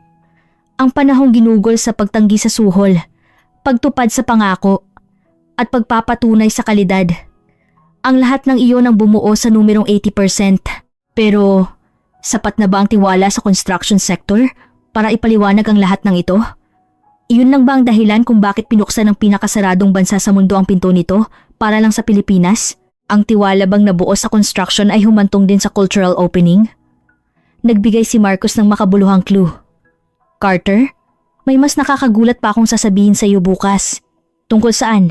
Ang panahong ginugol sa pagtanggi sa suhol, pagtupad sa pangako, at pagpapatunay sa kalidad. Ang lahat ng iyon ang bumuo sa numerong 80%. Pero, sapat na ba ang tiwala sa construction sector para ipaliwanag ang lahat ng ito? Iyon lang ba ang dahilan kung bakit pinuksan ng pinakasaradong bansa sa mundo ang pinto nito para lang sa Pilipinas? Ang tiwala bang nabuo sa construction ay humantong din sa cultural opening? Nagbigay si Marcos ng makabuluhang clue. Carter, may mas nakakagulat pa akong sasabihin sa iyo bukas. Tungkol saan?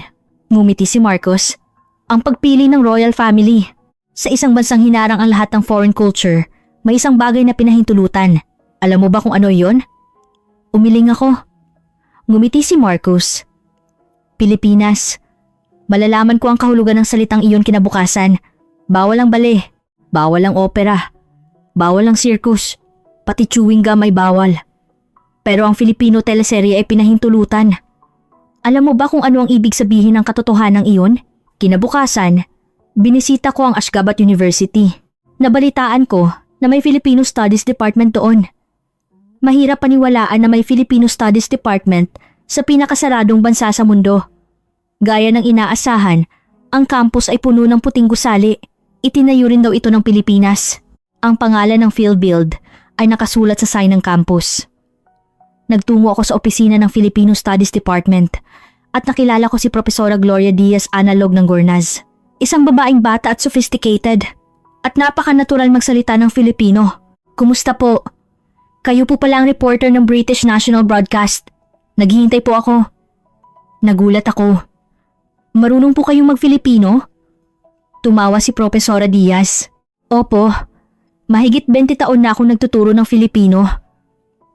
Ngumiti si Marcos. Ang pagpili ng royal family. Sa isang bansang hinarang ang lahat ng foreign culture, may isang bagay na pinahintulutan. Alam mo ba kung ano yon? Umiling ako. Ngumiti si Marcos. Pilipinas. Malalaman ko ang kahulugan ng salitang iyon kinabukasan. Bawal ang bale. Bawal ang opera. Bawal ang circus. Pati chewing gum ay bawal. Pero ang Filipino teleserye ay pinahintulutan. Alam mo ba kung ano ang ibig sabihin ng katotohanan iyon? Kinabukasan, binisita ko ang Ashgabat University. Nabalitaan ko na may Filipino Studies Department doon. Mahirap paniwalaan na may Filipino Studies Department sa pinakasaradong bansa sa mundo. Gaya ng inaasahan, ang campus ay puno ng puting gusali. Itinayo rin daw ito ng Pilipinas. Ang pangalan ng PhilBuild ay nakasulat sa sign ng campus. Nagtungo ako sa opisina ng Filipino Studies Department at nakilala ko si Profesora Gloria Diaz Analog ng Gornaz. Isang babaeng bata at sophisticated at napaka-natural magsalita ng Filipino. Kumusta po? Kayo po pala ang reporter ng British National Broadcast. Naghihintay po ako. Nagulat ako. Marunong po kayong mag-Filipino? Tumawa si Profesora Diaz. Opo, mahigit 20 taon na akong nagtuturo ng Filipino.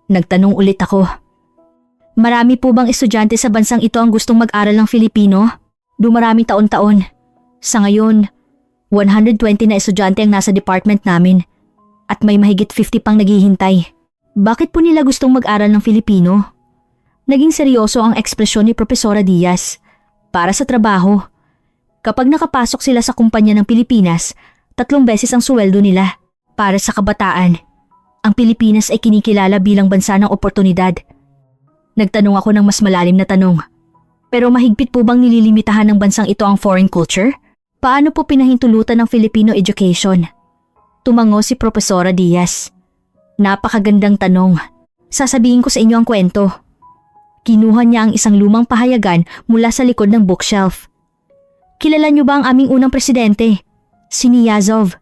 Nagtanong ulit ako. Marami po bang estudyante sa bansang ito ang gustong mag-aral ng Filipino? Dumarami taon-taon. Sa ngayon, 120 na estudyante ang nasa department namin at may mahigit 50 pang naghihintay. Bakit po nila gustong mag-aral ng Filipino? Naging seryoso ang ekspresyon ni Profesora Diaz. Para sa trabaho. Kapag nakapasok sila sa kumpanya ng Pilipinas, 3 beses ang sweldo nila. Para sa kabataan, ang Pilipinas ay kinikilala bilang bansa ng oportunidad. Nagtanong ako ng mas malalim na tanong. Pero mahigpit po bang nililimitahan ng bansang ito ang foreign culture? Paano po pinahintulutan ng Filipino education? Tumango si Profesora Diaz. Napakagandang tanong. Sasabihin ko sa inyo ang kwento. Kinuha niya ang isang lumang pahayagan mula sa likod ng bookshelf. Kilala niyo ba ang aming unang presidente? Si Niyazov.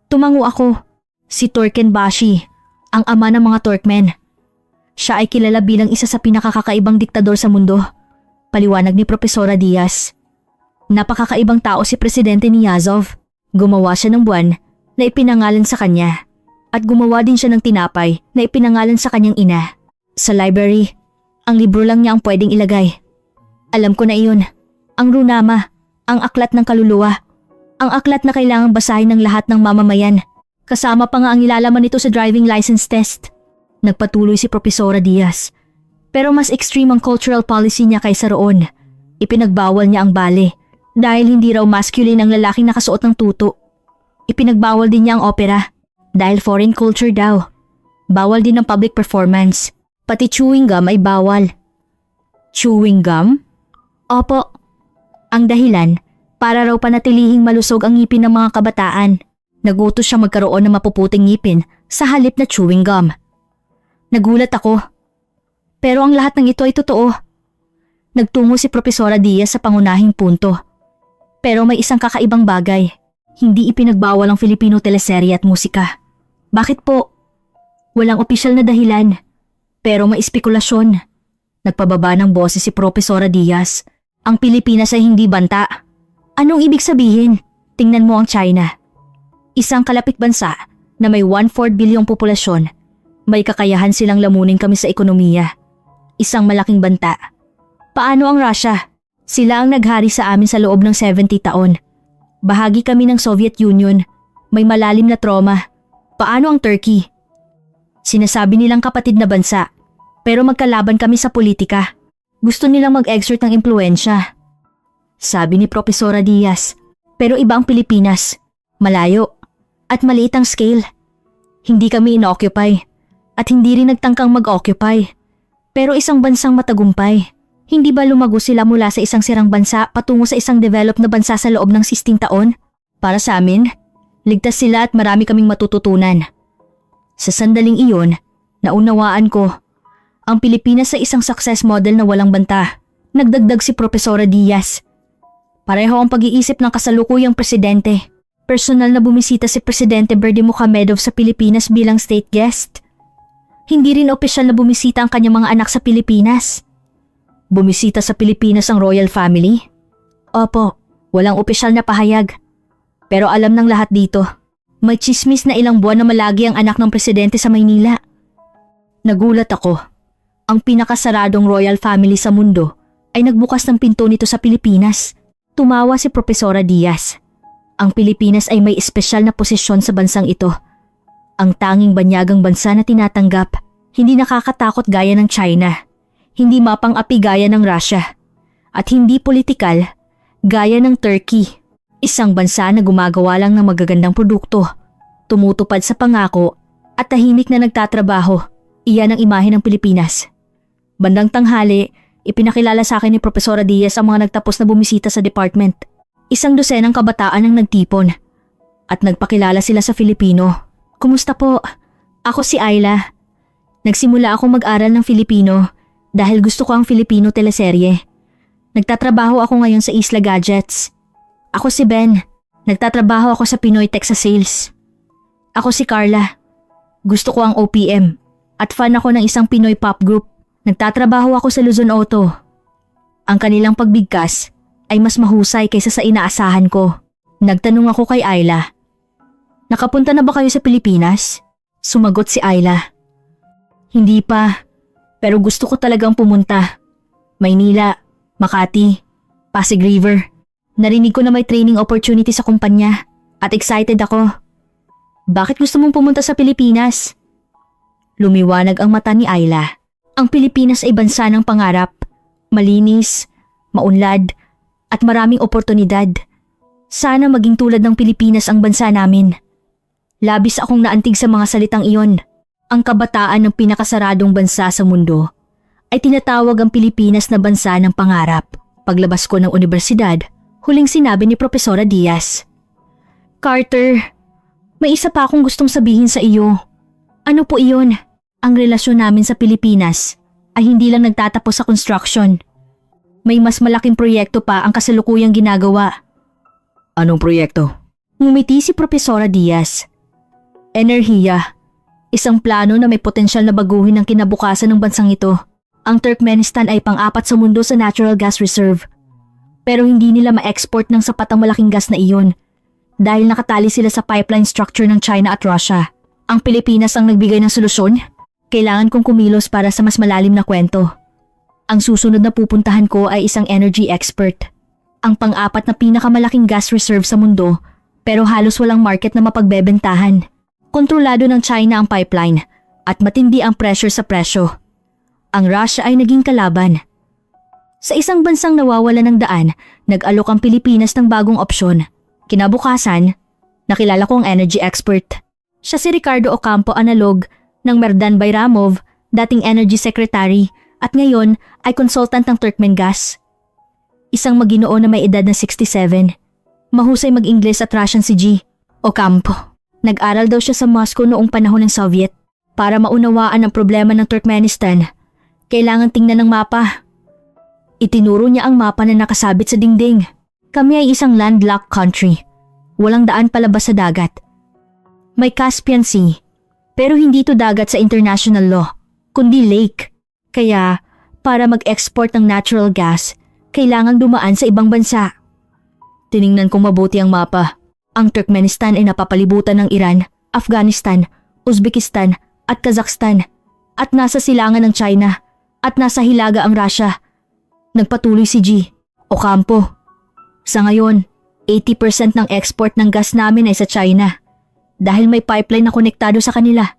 Tumango ako. Si Turkenbashi, ang ama ng mga Turkmen. Siya ay kilala bilang isa sa pinakakakaibang diktador sa mundo. Paliwanag ni Profesora Diaz. Napakakaibang tao si Presidente Niyazov. Gumawa siya ng buwan na ipinangalan sa kanya. At gumawa din siya ng tinapay na ipinangalan sa kanyang ina. Sa library, ang libro lang niya ang pwedeng ilagay. Alam ko na iyon. Ang runama, ang aklat ng kaluluwa. Ang aklat na kailangang basahin ng lahat ng mamamayan. Kasama pa nga ang ilalaman nito sa driving license test. Nagpatuloy si Profesora Diaz. Pero mas extreme ang cultural policy niya kaysa roon. Ipinagbawal niya ang bale dahil hindi raw masculine ang lalaking nakasuot ng tutu. Ipinagbawal din niya ang opera dahil foreign culture daw. Bawal din ang public performance. Pati chewing gum ay bawal. Chewing gum? Opo. Ang dahilan, para raw panatilihing malusog ang ngipin ng mga kabataan. Nagutos siya magkaroon ng mapuputing ngipin sa halip na chewing gum. Nagulat ako. Pero ang lahat ng ito ay totoo. Nagtungo si Profesora Diaz sa pangunahing punto. Pero may isang kakaibang bagay. Hindi ipinagbawal ang Filipino teleserye at musika. Bakit po? Walang opisyal na dahilan. Pero may espekulasyon. Nagpababa ng boses si Profesora Diaz. Ang Pilipinas ay hindi banta. Anong ibig sabihin? Tingnan mo ang China. Isang kalapit bansa na may 1/4 bilyong populasyon. May kakayahan silang lamunin kami sa ekonomiya. Isang malaking banta. Paano ang Russia? Sila ang naghari sa amin sa loob ng 70 taon. Bahagi kami ng Soviet Union. May malalim na trauma. Paano ang Turkey? Sinasabi nilang kapatid na bansa. Pero magkalaban kami sa politika. Gusto nilang mag-exert ng impluensya. Sabi ni Profesora Diaz. Pero iba ang Pilipinas. Malayo. At maliit ang scale. Hindi kami ino-occupy. At hindi rin nagtangkang mag-occupy. Pero isang bansang matagumpay. Hindi ba lumago sila mula sa isang sirang bansa patungo sa isang developed na bansa sa loob ng 16 taon? Para sa amin, ligtas sila at marami kaming matututunan. Sa sandaling iyon, naunawaan ko, ang Pilipinas ay isang success model na walang banta. Nagdagdag si Profesora Diaz. Pareho ang pag-iisip ng kasalukuyang presidente. Personal na bumisita si Presidente Berdimuhamedov sa Pilipinas bilang state guest. Hindi rin opisyal na bumisita ang kanyang mga anak sa Pilipinas. Bumisita sa Pilipinas ang royal family? Opo, walang opisyal na pahayag. Pero alam ng lahat dito, may chismis na ilang buwan na malagi ang anak ng presidente sa Maynila. Nagulat ako. Ang pinakasaradong royal family sa mundo ay nagbukas ng pinto nito sa Pilipinas. Tumawa si Profesora Diaz. Ang Pilipinas ay may espesyal na posisyon sa bansang ito. Ang tanging banyagang bansa na tinatanggap, hindi nakakatakot gaya ng China, hindi mapang-api gaya ng Russia, at hindi politikal gaya ng Turkey. Isang bansa na gumagawa lang ng magagandang produkto, tumutupad sa pangako at tahimik na nagtatrabaho. Iyan ang imahe ng Pilipinas. Bandang tanghali, ipinakilala sa akin ni Profesora Diaz ang mga nagtapos na bumisita sa department. Isang dosenang kabataan ang nagtipon at nagpakilala sila sa Filipino. Kumusta po? Ako si Ayla. Nagsimula akong mag-aral ng Filipino dahil gusto ko ang Filipino teleserye. Nagtatrabaho ako ngayon sa Isla Gadgets. Ako si Ben. Nagtatrabaho ako sa Pinoy Texas Sales. Ako si Carla. Gusto ko ang OPM at fan ako ng isang Pinoy pop group. Nagtatrabaho ako sa Luzon Auto. Ang kanilang pagbigkas ay mas mahusay kaysa sa inaasahan ko. Nagtanong ako kay Ayla. Nakapunta na ba kayo sa Pilipinas? Sumagot si Ayla. Hindi pa, pero gusto ko talagang pumunta. Maynila, Makati, Pasig River. Narinig ko na may training opportunity sa kumpanya at excited ako. Bakit gusto mong pumunta sa Pilipinas? Lumiwanag ang mata ni Ayla. Ang Pilipinas ay bansa ng pangarap. Malinis, maunlad, at maraming oportunidad. Sana maging tulad ng Pilipinas ang bansa namin. Labis akong naantig sa mga salitang iyon. Ang kabataan ng pinakasaradong bansa sa mundo ay tinatawag ang Pilipinas na bansa ng pangarap. Paglabas ko ng universidad, huling sinabi ni Propesora Diaz. Carter, may isa pa akong gustong sabihin sa iyo. Ano po iyon? Ang relasyon namin sa Pilipinas ay hindi lang nagtatapos sa construction. May mas malaking proyekto pa ang kasalukuyang ginagawa. Anong proyekto? Ngumiti si Propesora Diaz. Enerhiya. Isang plano na may potensyal na baguhin ang kinabukasan ng bansang ito. Ang Turkmenistan ay pang-apat sa mundo sa natural gas reserve. Pero hindi nila ma-export ng sapat ang malaking gas na iyon dahil nakatali sila sa pipeline structure ng China at Russia. Ang Pilipinas ang nagbigay ng solusyon? Kailangan kong kumilos para sa mas malalim na kwento. Ang susunod na pupuntahan ko ay isang energy expert. Ang pang-apat na pinakamalaking gas reserve sa mundo pero halos walang market na mapagbebentahan. Kontrolado ng China ang pipeline at matindi ang pressure sa presyo. Ang Russia ay naging kalaban. Sa isang bansang nawawala ng daan, nag-alok ang Pilipinas ng bagong opsyon. Kinabukasan, nakilala ko ang energy expert. Siya si Ricardo Ocampo Analog ng Merdan Bayramov, dating energy secretary at ngayon ay consultant ng Turkmengas. Isang maginoo na may edad na 67. Mahusay mag-Ingles at Russian si G. Ocampo. Nag-aral daw siya sa Moscow noong panahon ng Soviet. Para maunawaan ang problema ng Turkmenistan, kailangan tingnan ng mapa. Itinuro niya ang mapa na nakasabit sa dingding. Kami ay isang landlocked country. Walang daan palabas sa dagat. May Caspian Sea, pero hindi ito dagat sa international law, kundi lake. Kaya, para mag-export ng natural gas, kailangang dumaan sa ibang bansa. Tiningnan kong mabuti ang mapa. Ang Turkmenistan ay napapalibutan ng Iran, Afghanistan, Uzbekistan at Kazakhstan at nasa silangan ng China at nasa hilaga ang Russia. Nagpatuloy si G. Ocampo. Sa ngayon, 80% ng export ng gas namin ay sa China dahil may pipeline na konektado sa kanila.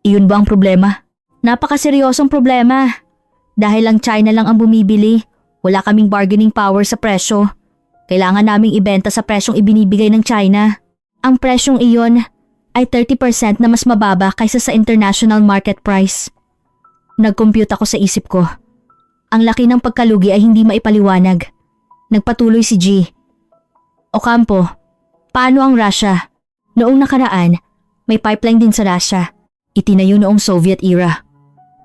Iyon ba ang problema? Napakaseryosong problema. Dahil ang China lang ang bumibili, wala kaming bargaining power sa presyo. Kailangan naming ibenta sa presyong ibinibigay ng China. Ang presyong iyon ay 30% na mas mababa kaysa sa international market price. Nag-compute ako sa isip ko. Ang laki ng pagkalugi ay hindi maipaliwanag. Nagpatuloy si G. Ocampo, paano ang Russia? Noong nakaraan, may pipeline din sa Russia. Itinayo noong Soviet era.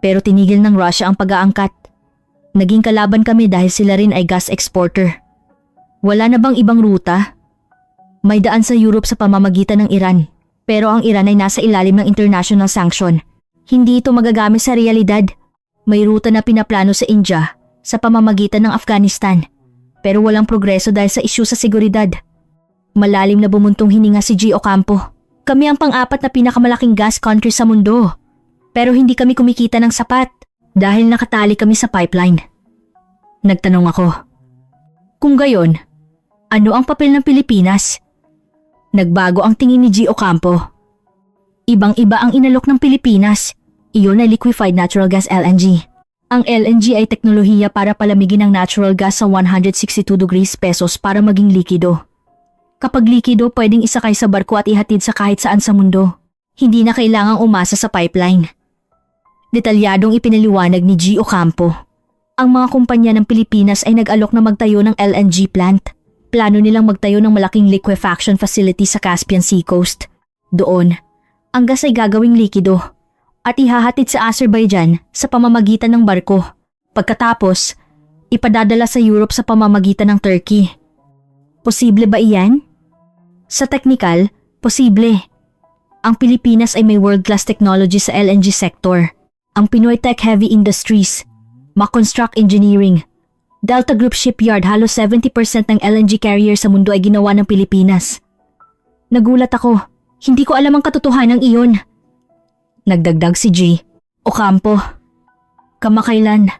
Pero tinigil ng Russia ang pag-aangkat. Naging kalaban kami dahil sila rin ay gas exporter. Wala na bang ibang ruta? May daan sa Europe sa pamamagitan ng Iran. Pero ang Iran ay nasa ilalim ng international sanction. Hindi ito magagamit sa realidad. May ruta na pinaplano sa India sa pamamagitan ng Afghanistan. Pero walang progreso dahil sa isyu sa seguridad. Malalim na bumuntong hininga si G. Ocampo. Kami ang pang-apat na pinakamalaking gas country sa mundo. Pero hindi kami kumikita ng sapat dahil nakatali kami sa pipeline. Nagtanong ako. Kung gayon, ano ang papel ng Pilipinas? Nagbago ang tingin ni G. Ocampo. Ibang-iba ang inalok ng Pilipinas. Iyon ay liquefied natural gas LNG. Ang LNG ay teknolohiya para palamigin ang natural gas sa 162 degrees Celsius para maging likido. Kapag likido, pwedeng isakay sa barko at ihatid sa kahit saan sa mundo. Hindi na kailangang umasa sa pipeline. Detalyadong ipinaliwanag ni G. Ocampo. Ang mga kumpanya ng Pilipinas ay nag-alok na magtayo ng LNG plant. Plano nilang magtayo ng malaking liquefaction facility sa Caspian Sea coast. Doon, ang gas ay gagawing likido at ihahatid sa Azerbaijan sa pamamagitan ng barko. Pagkatapos, ipadadala sa Europe sa pamamagitan ng Turkey. Posible ba iyan? Sa teknikal, posible. Ang Pilipinas ay may world-class technology sa LNG sector. Ang Pinoy Tech Heavy Industries, Maconstruct Engineering, Delta Group Shipyard, halos 70% ng LNG carrier sa mundo ay ginawa ng Pilipinas. Nagulat ako. Hindi ko alam ang katotohanan iyon. Nagdagdag si G. Ocampo. Kamakailan,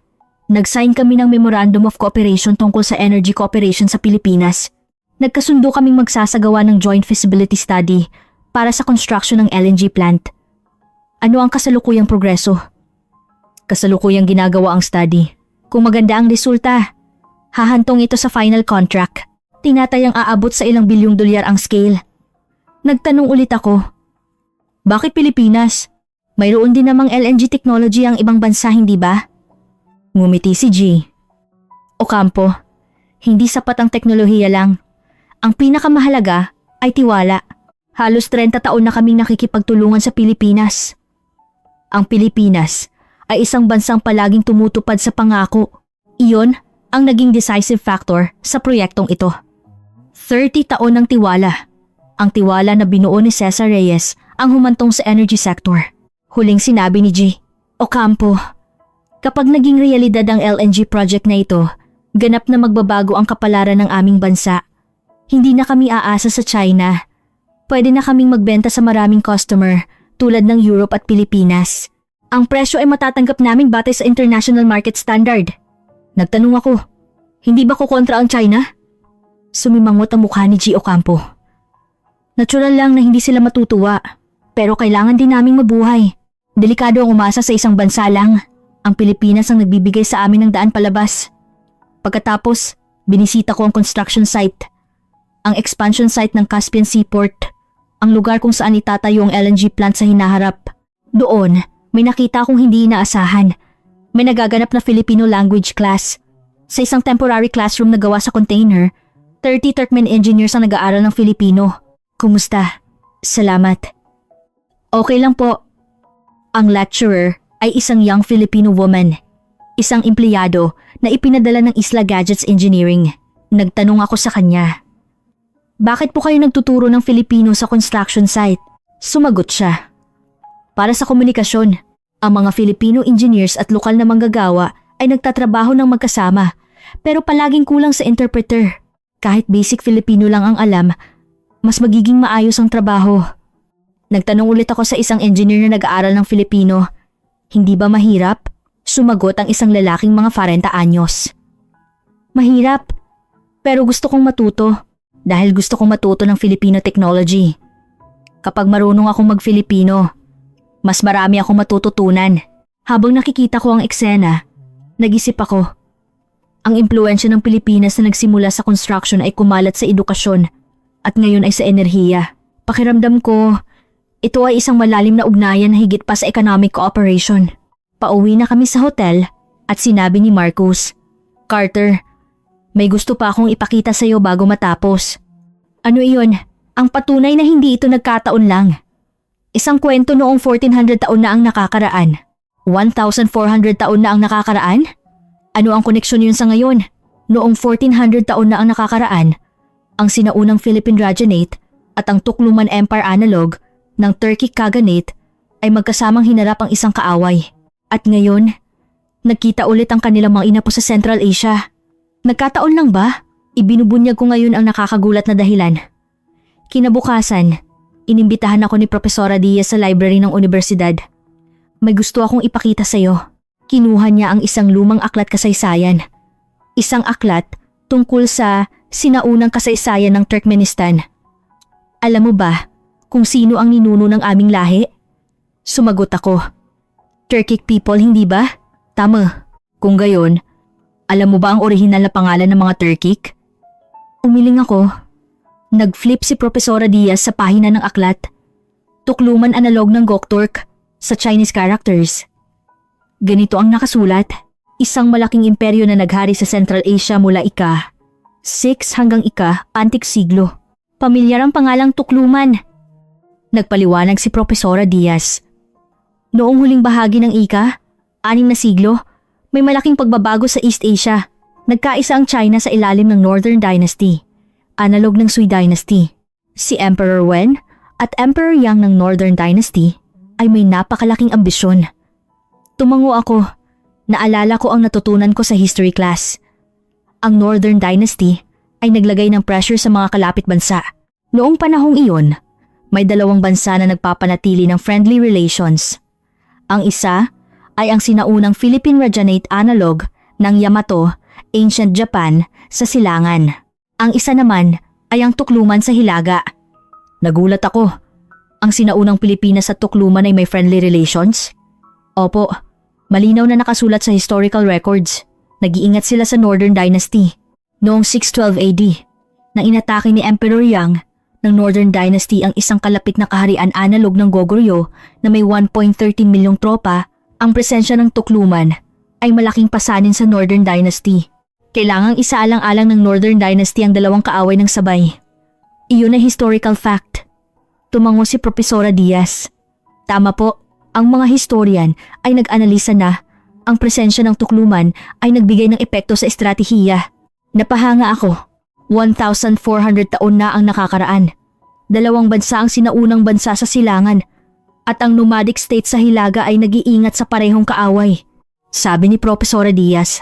nag-sign kami ng Memorandum of Cooperation tungkol sa energy cooperation sa Pilipinas. Nagkasundo kaming magsasagawa ng joint feasibility study para sa construction ng LNG plant. Ano ang kasalukuyang progreso? Kasalukuyang ginagawa ang study. Kung maganda ang resulta, hahantong ito sa final contract. Tinatayang aabot sa ilang bilyong dolyar ang scale. Nagtanong ulit ako. Bakit Pilipinas? Mayroon din namang LNG technology ang ibang bansa, hindi ba? Ngumiti si G. Ocampo, hindi sapat ang teknolohiya lang. Ang pinakamahalaga ay tiwala. Halos 30 taon na kaming nakikipagtulungan sa Pilipinas. Ang Pilipinas ay isang bansang palaging tumutupad sa pangako. Iyon ang naging decisive factor sa proyektong ito. 30 taon ng tiwala. Ang tiwala na binuo ni Cesar Reyes ang humantong sa energy sector. Huling sinabi ni G. Ocampo, kapag naging realidad ang LNG project na ito, ganap na magbabago ang kapalaran ng aming bansa. Hindi na kami aasa sa China. Pwede na kaming magbenta sa maraming customer tulad ng Europe at Pilipinas. Ang presyo ay matatanggap namin batay sa international market standard. Nagtanong ako, hindi ba ko kontra ang China? Sumimangot ang mukha ni G. Ocampo. Natural lang na hindi sila matutuwa, pero kailangan din naming mabuhay. Delikado ang umasa sa isang bansa lang. Ang Pilipinas ang nagbibigay sa amin ng daan palabas. Pagkatapos, binisita ko ang construction site. Ang expansion site ng Caspian Seaport. Ang lugar kung saan itatayo ang LNG plant sa hinaharap. Doon, may nakita akong hindi inaasahan. May nagaganap na Filipino language class. Sa isang temporary classroom na gawa sa container, 30 Turkmen engineers ang nag-aaral ng Filipino. Kumusta? Salamat. Okay lang po. Ang lecturer ay isang young Filipino woman. Isang empleyado na ipinadala ng Isla Gadgets Engineering. Nagtanong ako sa kanya. Bakit po kayo nagtuturo ng Filipino sa construction site? Sumagot siya. Para sa komunikasyon, ang mga Filipino engineers at lokal na manggagawa ay nagtatrabaho ng magkasama pero palaging kulang sa interpreter. Kahit basic Filipino lang ang alam, mas magiging maayos ang trabaho. Nagtanong ulit ako sa isang engineer na nag-aaral ng Filipino. Hindi ba mahirap? Sumagot ang isang lalaking mga 40 anyos. Mahirap, pero gusto kong matuto dahil gusto kong matuto ng Filipino technology. Kapag marunong akong mag-Filipino, mas marami akong matututunan. Habang nakikita ko ang eksena, nag-isip ako. Ang impluensya ng Pilipinas na nagsimula sa construction ay kumalat sa edukasyon at ngayon ay sa enerhiya. Pakiramdam ko, ito ay isang malalim na ugnayan na higit pa sa economic cooperation. Pauwi na kami sa hotel at sinabi ni Marcos, Carter, may gusto pa akong ipakita sa iyo bago matapos. Ano iyon? Ang patunay na hindi ito nagkataon lang. Isang kwento noong 1400 taon na ang nakakaraan. 1,400 taon na ang nakakaraan? Ano ang koneksyon yun sa ngayon? Noong 1400 taon na ang nakakaraan, ang sinaunang Philippine Rajanate at ang Tukluman Empire analog ng Turkic Khaganate ay magkasamang hinarap ang isang kaaway. At ngayon, nagkita ulit ang kanilang mga inapo sa Central Asia. Nagkataon lang ba? Ibinubunyag ko ngayon ang nakakagulat na dahilan. Kinabukasan, inimbitahan ako ni Profesora Diaz sa library ng universidad. May gusto akong ipakita sa iyo. Kinuha niya ang isang lumang aklat kasaysayan. Isang aklat tungkol sa sinaunang kasaysayan ng Turkmenistan. Alam mo ba kung sino ang ninuno ng aming lahi? Sumagot ako. Turkic people, hindi ba? Tama. Kung gayon, alam mo ba ang orihinal na pangalan ng mga Turkic? Umiling ako. Nag-flip si Profesora Diaz sa pahina ng aklat. Tukluman analog ng Gokturk sa Chinese characters. Ganito ang nakasulat. Isang malaking imperyo na naghari sa Central Asia mula ika-6 hanggang ika-antik siglo. Pamilyar ang pangalang Tukluman. Nagpaliwanag si Profesora Diaz. Noong huling bahagi ng ika-6 na siglo, may malaking pagbabago sa East Asia. Nagkaisa ang China sa ilalim ng Northern Dynasty, analog ng Sui Dynasty. Si Emperor Wen at Emperor Yang ng Northern Dynasty ay may napakalaking ambisyon. Tumango ako. Naalala ko ang natutunan ko sa history class. Ang Northern Dynasty ay naglagay ng pressure sa mga kalapit bansa. Noong panahong iyon, may dalawang bansa na nagpapanatili ng friendly relations. Ang isa ay ang sinaunang Philippine Rajanate analog ng Yamato, Ancient Japan, sa Silangan. Ang isa naman ay ang Tukluman sa Hilaga. Nagulat ako. Ang sinaunang Pilipinas at Tukluman ay may friendly relations? Opo, malinaw na nakasulat sa historical records. Nag-iingat sila sa Northern Dynasty. Noong 612 AD, nang inatake ni Emperor Yang ng Northern Dynasty ang isang kalapit na kaharian analog ng Goguryeo na may 1.13 milyong tropa, ang presensya ng Tukluman ay malaking pasanin sa Northern Dynasty. Kailangang isaalang-alang ng Northern Dynasty ang dalawang kaaway ng sabay. Iyon ay historical fact. Tumango si Propesora Diaz. Tama po, ang mga historian ay nag-analisa na ang presensya ng Tukluman ay nagbigay ng epekto sa estratehiya. Napahanga ako. 1,400 taon na ang nakakaraan. Dalawang bansa ang sinaunang bansa sa Silangan at ang nomadic state sa Hilaga ay nag-iingat sa parehong kaaway, sabi ni Propesora Diaz.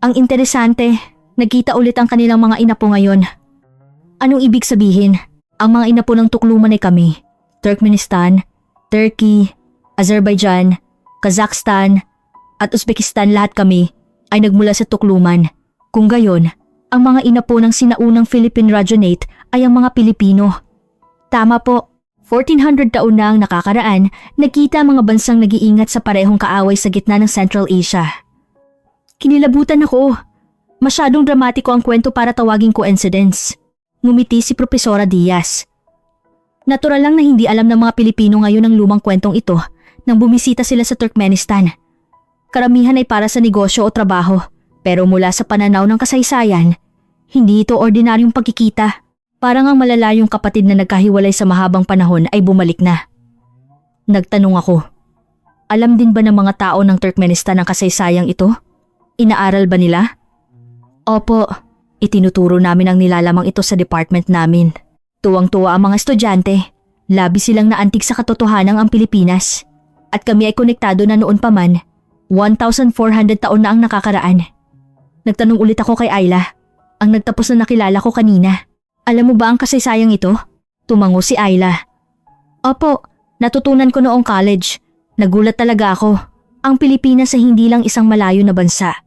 Ang interesante, nagkita ulit ang kanilang mga inapo ngayon. Anong ibig sabihin? Ang mga inapo ng Tukluman ay kami, Turkmenistan, Turkey, Azerbaijan, Kazakhstan at Uzbekistan, lahat kami ay nagmula sa Tukluman. Kung gayon, ang mga inapo ng sinaunang Philippine Rajanate ay ang mga Pilipino. Tama po, 1400 taon na ang nakakaraan, nagkita ang mga bansang nag-iingat sa parehong kaaway sa gitna ng Central Asia. Kinilabutan ako. Masyadong dramatiko ang kwento para tawaging coincidence. Ngumiti si Propesora Diaz. Natural lang na hindi alam ng mga Pilipino ngayon ang lumang kwentong ito nang bumisita sila sa Turkmenistan. Karamihan ay para sa negosyo o trabaho, pero mula sa pananaw ng kasaysayan, hindi ito ordinaryong pagkikita. Parang ang malalayong kapatid na nagkahiwalay sa mahabang panahon ay bumalik na. Nagtanong ako, alam din ba ng mga tao ng Turkmenistan ang kasaysayang ito? Inaaral ba nila? Opo, itinuturo namin ang nilalamang ito sa department namin. Tuwang-tuwa ang mga estudyante. Labi silang naantig sa katotohanan ang Pilipinas. At kami ay konektado na noon pa man. 1,400 taon na ang nakakaraan. Nagtanong ulit ako kay Ayla, ang nagtapos na nakilala ko kanina. Alam mo ba ang kasaysayang ito? Tumango si Ayla. Opo, natutunan ko noong college. Nagulat talaga ako. Ang Pilipinas ay hindi lang isang malayo na bansa,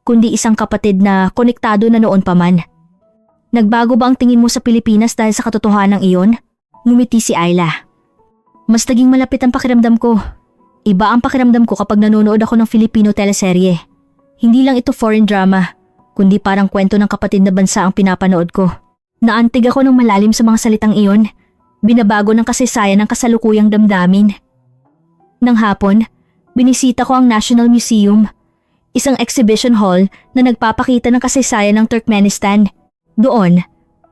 kundi isang kapatid na konektado na noon pa man. Nagbago ba ang tingin mo sa Pilipinas dahil sa katotohanan ng iyon? Ngumiti si Ayla. Mas naging malapit ang pakiramdam ko. Iba ang pakiramdam ko kapag nanonood ako ng Filipino teleserye. Hindi lang ito foreign drama, kundi parang kwento ng kapatid na bansa ang pinapanood ko. Naantig ako ng malalim sa mga salitang iyon. Binabago ng kasaysayan ng kasalukuyang damdamin. Nang hapon, binisita ko ang National Museum, isang exhibition hall na nagpapakita ng kasaysayan ng Turkmenistan. Doon,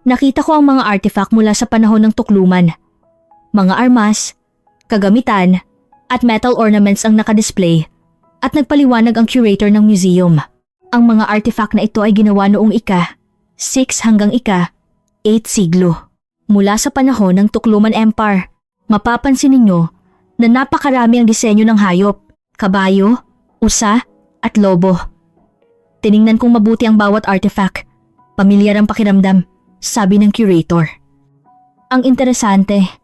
nakita ko ang mga artifact mula sa panahon ng Tukluman. Mga armas, kagamitan, at metal ornaments ang nakadisplay at nagpaliwanag ang curator ng museum. Ang mga artifact na ito ay ginawa noong ika-6 hanggang ika-8 siglo. Mula sa panahon ng Tukluman Empire, mapapansin ninyo na napakarami ang disenyo ng hayop, kabayo, usa, at lobo. Tiningnan kong mabuti ang bawat artifact. Pamilyar ang pakiramdam, sabi ng curator. Ang interesante,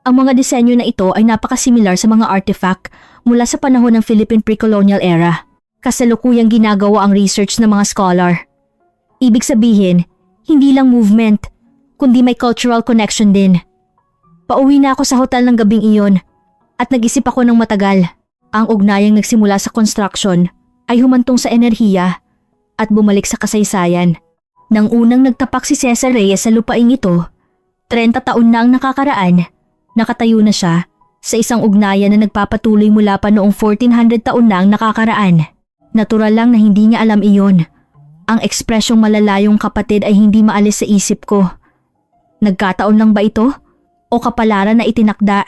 ang mga disenyo na ito ay napakasimilar sa mga artifact mula sa panahon ng Philippine pre-colonial era. Kasalukuyang ginagawa ang research ng mga scholar. Ibig sabihin, hindi lang movement, kundi may cultural connection din. Pauwi na ako sa hotel ng gabing iyon at nag-isip ako ng matagal. Ang ugnayang nagsimula sa construction ay humantong sa enerhiya at bumalik sa kasaysayan. Nang unang nagtapak si Cesar Reyes sa lupaing ito, 30 taon na ang nakakaraan, nakatayo na siya sa isang ugnayan na nagpapatuloy mula pa noong 1400 taon na ang nakakaraan. Natural lang na hindi niya alam iyon. Ang ekspresyong malalayong kapatid ay hindi maalis sa isip ko. Nagkataon lang ba ito? O kapalaran na itinakda?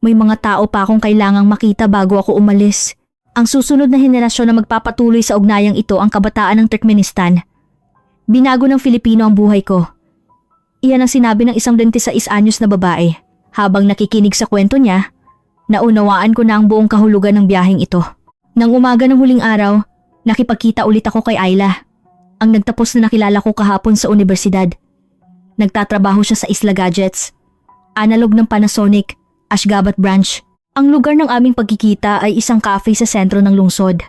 May mga tao pa akong kailangang makita bago ako umalis. Ang susunod na henerasyon na magpapatuloy sa ugnayang ito ang kabataan ng Turkmenistan. Binago ng Filipino ang buhay ko. Iyan ang sinabi ng isang 26 anyos na babae. Habang nakikinig sa kwento niya, naunawaan ko na ang buong kahulugan ng biyaheng ito. Nang umaga ng huling araw, nakipagkita ulit ako kay Ayla, ang nagtapos na nakilala ko kahapon sa universidad. Nagtatrabaho siya sa Isla Gadgets, analog ng Panasonic, Ashgabat branch. Ang lugar ng aming pagkikita ay isang cafe sa sentro ng lungsod.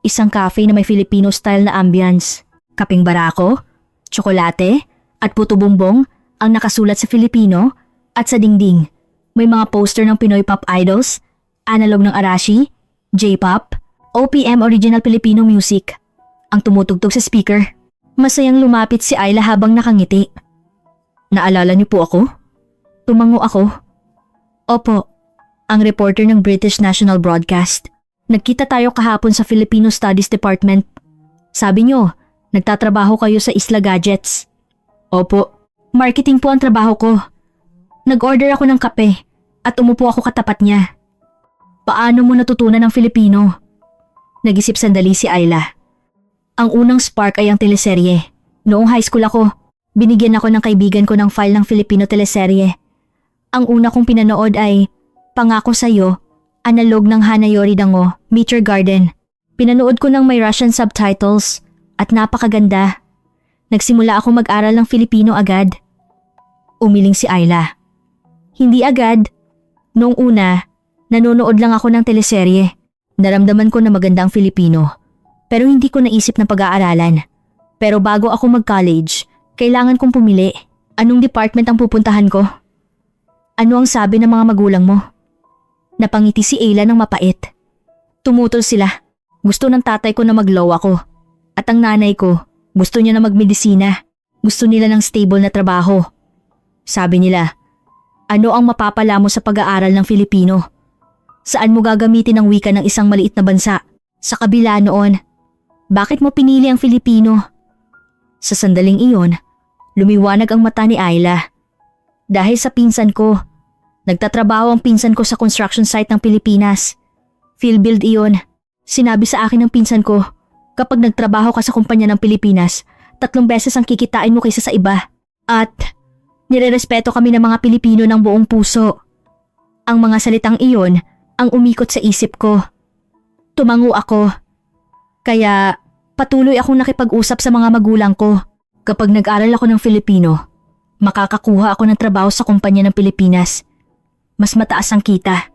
Isang cafe na may Filipino style na ambience. Kaping barako, tsokolate, at puto bumbong ang nakasulat sa Filipino at sa dingding. May mga poster ng Pinoy pop idols, analog ng Arashi, J-pop, OPM original Filipino music ang tumutugtog sa speaker. Masayang lumapit si Ayla habang nakangiti. Naalala niyo po ako? Tumango ako. Opo, ang reporter ng British National Broadcast. Nagkita tayo kahapon sa Filipino Studies Department. Sabi niyo, nagtatrabaho kayo sa Isla Gadgets. Opo, marketing po ang trabaho ko. Nag-order ako ng kape at umupo ako katapat niya. Paano mo natutunan ng Filipino? Nag-isip sandali si Ayla. Ang unang spark ay ang teleserye. Noong high school ako, binigyan ako ng kaibigan ko ng file ng Filipino teleserye. Ang una kong pinanood ay Pangako Sa'yo, analog ng Hanayori Dango, Meet Your Garden. Pinanood ko ng may Russian subtitles at napakaganda. Nagsimula ako mag-aral ng Filipino agad. Umiling si Ayla. Hindi agad. Noong una, nanonood lang ako ng teleserye. Naramdaman ko na maganda ang Filipino. Pero hindi ko naisip na pag-aaralan. Pero bago ako mag-college, kailangan kong pumili. Anong department ang pupuntahan ko? Ano ang sabi ng mga magulang mo? Napangiti si Ayla ng mapait. Tumutol sila. Gusto ng tatay ko na mag-law ako. At ang nanay ko, gusto niya na magmedisina. Gusto nila ng stable na trabaho. Sabi nila, ano ang mapapala mo sa pag-aaral ng Filipino? Saan mo gagamitin ang wika ng isang maliit na bansa? Sa kabila noon, bakit mo pinili ang Filipino? Sa sandaling iyon, lumiwanag ang mata ni Ayla. Dahil sa pinsan ko, nagtatrabaho ang pinsan ko sa construction site ng Pilipinas. Philbuild iyon. Sinabi sa akin ng pinsan ko, kapag nagtrabaho ka sa kumpanya ng Pilipinas, 3 beses ang kikitain mo kaysa sa iba. At nirerespeto kami ng mga Pilipino ng buong puso. Ang mga salitang iyon ang umikot sa isip ko. Tumango ako. Kaya patuloy akong nakipag-usap sa mga magulang ko. Kapag nag-aral ako ng Filipino, makakakuha ako ng trabaho sa kumpanya ng Pilipinas. Mas mataas ang kita.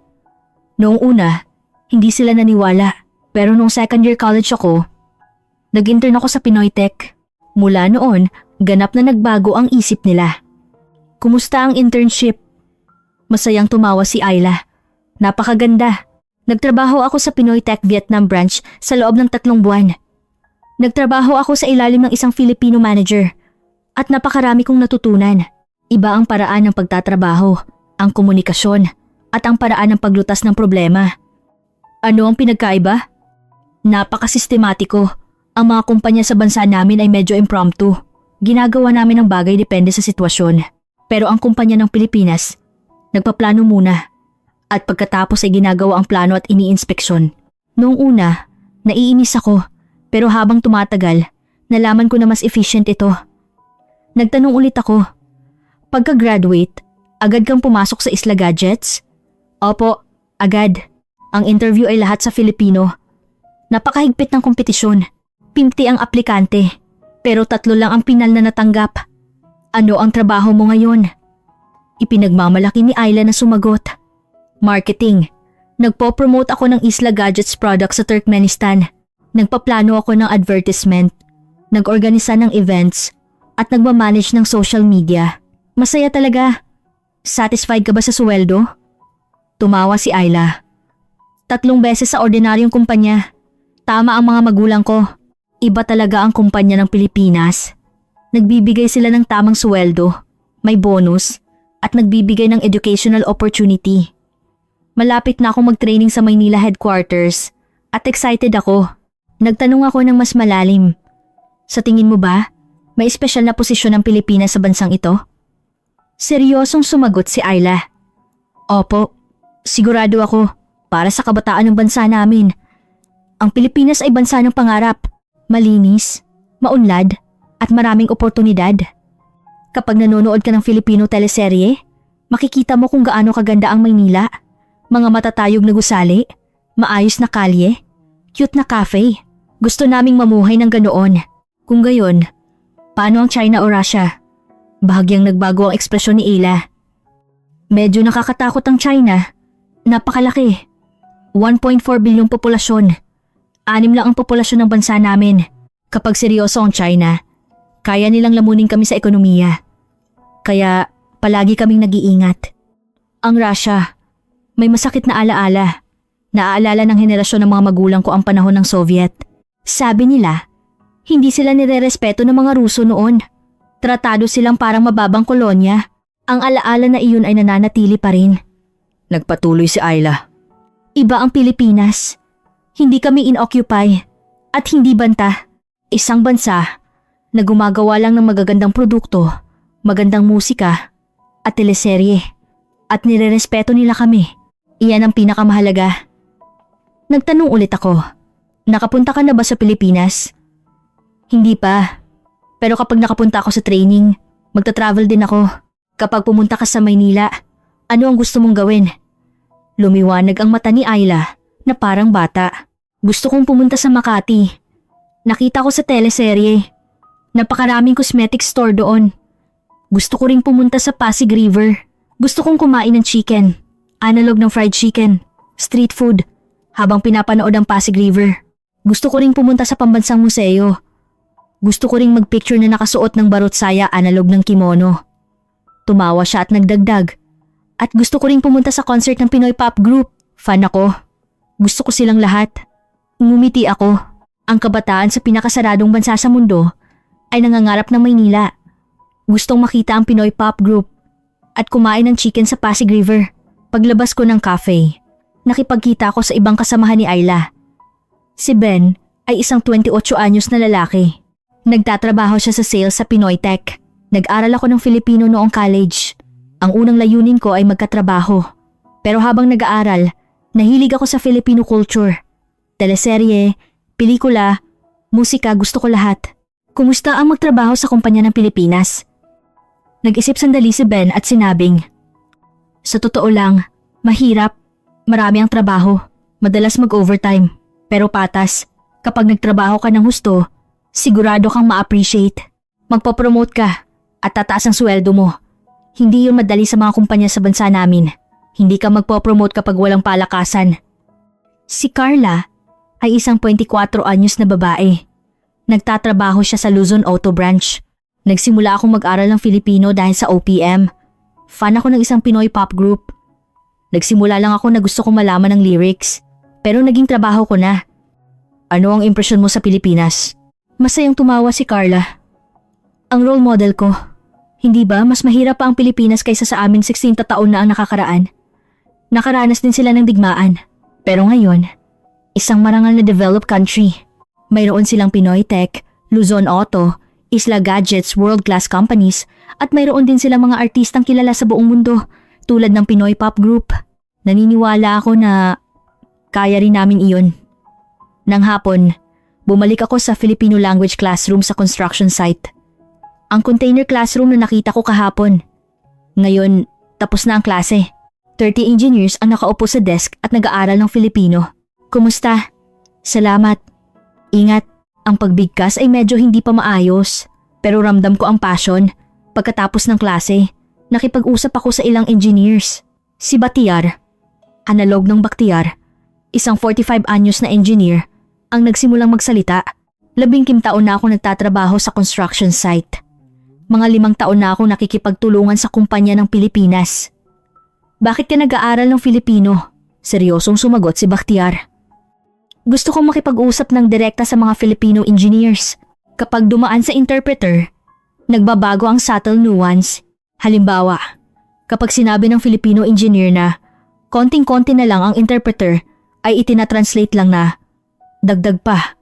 Noong una, hindi sila naniwala. Pero noong second year college ako, nag-intern ako sa Pinoy Tech. Mula noon, ganap na nagbago ang isip nila. Kumusta ang internship? Masayang tumawa si Ayla. Napakaganda. Nagtrabaho ako sa Pinoy Tech Vietnam branch sa loob ng 3 buwan. Nagtrabaho ako sa ilalim ng isang Filipino manager at napakarami kong natutunan. Iba ang paraan ng pagtatrabaho, ang komunikasyon at ang paraan ng paglutas ng problema. Ano ang pinagkaiba? Napakasistematiko. Ang mga kumpanya sa bansa namin ay medyo impromptu. Ginagawa namin ang bagay depende sa sitwasyon. Pero ang kumpanya ng Pilipinas, nagpaplano muna. At pagkatapos ay ginagawa ang plano at iniinspeksyon. Noong una, naiinis ako. Pero habang tumatagal, nalaman ko na mas efficient ito. Nagtanong ulit ako. Pagka-graduate, agad kang pumasok sa Isla Gadgets? Opo, agad. Ang interview ay lahat sa Filipino. Napakahigpit ng kompetisyon. 50 ang aplikante. Pero 3 lang ang pinal na natanggap. Ano ang trabaho mo ngayon? Ipinagmamalaki ni Ayla na sumagot. Marketing. Nagpo-promote ako ng Isla Gadgets products sa Turkmenistan. Nagpaplano ako ng advertisement. Nag-organisa ng events. At nagmamanage ng social media. Masaya talaga. Satisfied ka ba sa sweldo? Tumawa si Ayla. 3 beses sa ordinaryong kumpanya. Tama ang mga magulang ko. Iba talaga ang kumpanya ng Pilipinas. Nagbibigay sila ng tamang sweldo, may bonus, at nagbibigay ng educational opportunity. Malapit na ako mag-training sa Maynila headquarters at excited ako. Nagtanong ako ng mas malalim. Sa tingin mo ba, may espesyal na posisyon ng Pilipinas sa bansang ito? Seryosong sumagot si Ayla. Opo, Sigurado ako, para sa kabataan ng bansa namin. Ang Pilipinas ay bansa ng pangarap, malinis, maunlad, at maraming oportunidad. Kapag nanonood ka ng Filipino teleserye, makikita mo kung gaano kaganda ang Maynila. Mga matatayog na gusali, maayos na kalye, cute na cafe. Gusto naming mamuhay ng ganoon. Kung gayon, paano ang China o Russia? Bahagyang nagbago ang ekspresyon ni Ayla. Medyo nakakatakot ang China. Napakalaki. 1.4 bilyong populasyon. 6 lang ang populasyon ng bansa namin. Kapag seryoso ang China, kaya nilang lamunin kami sa ekonomiya. Kaya palagi kaming nag-iingat. Ang Russia, may masakit na alaala. Naaalala ng henerasyon ng mga magulang ko ang panahon ng Soviet. Sabi nila, hindi sila nirerespeto ng mga Ruso noon. Tratado silang parang mababang kolonya. Ang alaala na iyon ay nananatili pa rin. Nagpatuloy si Ayla. Iba ang Pilipinas. Hindi kami inoccupy at hindi banta. Isang bansa na gumagawa lang ng magagandang produkto, magandang musika at teleserye. At nirerespeto nila kami. Iyan ang pinakamahalaga. Nagtanong ulit ako, nakapunta ka na ba sa Pilipinas? Hindi pa. Pero kapag nakapunta ako sa training, magta-travel din ako. Kapag pumunta ka sa Maynila, ano ang gusto mong gawin? Lumiwanag ang mata ni Ayla na parang bata. Gusto kong pumunta sa Makati. Nakita ko sa teleserye. Napakaraming cosmetic store doon. Gusto ko ring pumunta sa Pasig River. Gusto kong kumain ng chicken. Analog ng fried chicken. Street food. Habang pinapanood ang Pasig River. Gusto ko ring pumunta sa pambansang museo. Gusto ko ring magpicture na nakasuot ng barot saya analog ng kimono. Tumawa siya at nagdagdag. At gusto ko ring pumunta sa concert ng Pinoy Pop Group. Fan ako. Gusto ko silang lahat. Ngumiti ako. Ang kabataan sa pinakasaradong bansa sa mundo ay nangangarap ng Maynila. Gustong makita ang Pinoy Pop Group at kumain ng chicken sa Pasig River. Paglabas ko ng cafe, nakipagkita ako sa ibang kasamahan ni Ayla. Si Ben ay isang 28 anyos na lalaki. Nagtatrabaho siya sa sales sa Pinoy Tech. Nag-aral ako ng Filipino noong college. Ang unang layunin ko ay magkatrabaho. Pero habang nag-aaral, nahilig ako sa Filipino culture. Teleserye, pelikula, musika, gusto ko lahat. Kumusta ang magtrabaho sa kumpanya ng Pilipinas? Nag-isip sandali si Ben at sinabing, sa totoo lang, mahirap. Marami ang trabaho. Madalas mag-overtime. Pero patas, kapag nagtrabaho ka ng husto, sigurado kang ma-appreciate. Magpo-promote ka at tataas ang sweldo mo. Hindi yun madali sa mga kumpanya sa bansa namin. Hindi ka magpo-promote kapag walang palakasan. Si Carla ay isang 24 anyos na babae. Nagtatrabaho siya sa Luzon Auto Branch. Nagsimula akong mag-aral ng Filipino dahil sa OPM. Fan ako ng isang Pinoy pop group. Nagsimula lang ako na gusto kong malaman ng lyrics. Pero naging trabaho ko na. Ano ang impresyon mo sa Pilipinas? Masayang tumawa si Carla. Ang role model ko. Hindi ba mas mahirap pa ang Pilipinas kaysa sa amin 16 taon na ang nakakaraan? Nakaranas din sila ng digmaan. Pero ngayon, isang marangal na developed country. Mayroon silang Pinoy Tech, Luzon Auto, Isla Gadgets, world-class companies, at mayroon din silang mga artistang kilala sa buong mundo tulad ng Pinoy Pop Group. Naniniwala ako na kaya rin namin iyon. Nang hapon, bumalik ako sa Filipino language classroom sa construction site. Ang container classroom na nakita ko kahapon. Ngayon, tapos na ang klase. 30 engineers ang nakaupo sa desk at nag-aaral ng Filipino. Kumusta? Salamat. Ingat, ang pagbigkas ay medyo hindi pa maayos. Pero ramdam ko ang passion. Pagkatapos ng klase, nakipag-usap ako sa ilang engineers. Si Batiar, analog ng Bakhtiar, isang 45 anyos na engineer, ang nagsimulang magsalita. 15 taon na ako nagtatrabaho sa construction site. Mga 5 taon na ako nakikipagtulungan sa kumpanya ng Pilipinas. Bakit ka nag-aaral ng Filipino? Seryosong sumagot si Bakhtiar. Gusto kong makipag-usap ng direkta sa mga Filipino engineers. Kapag dumaan sa interpreter, nagbabago ang subtle nuance. Halimbawa, kapag sinabi ng Filipino engineer na konting-konti na lang ang interpreter, ay itinatranslate lang na dagdag pa.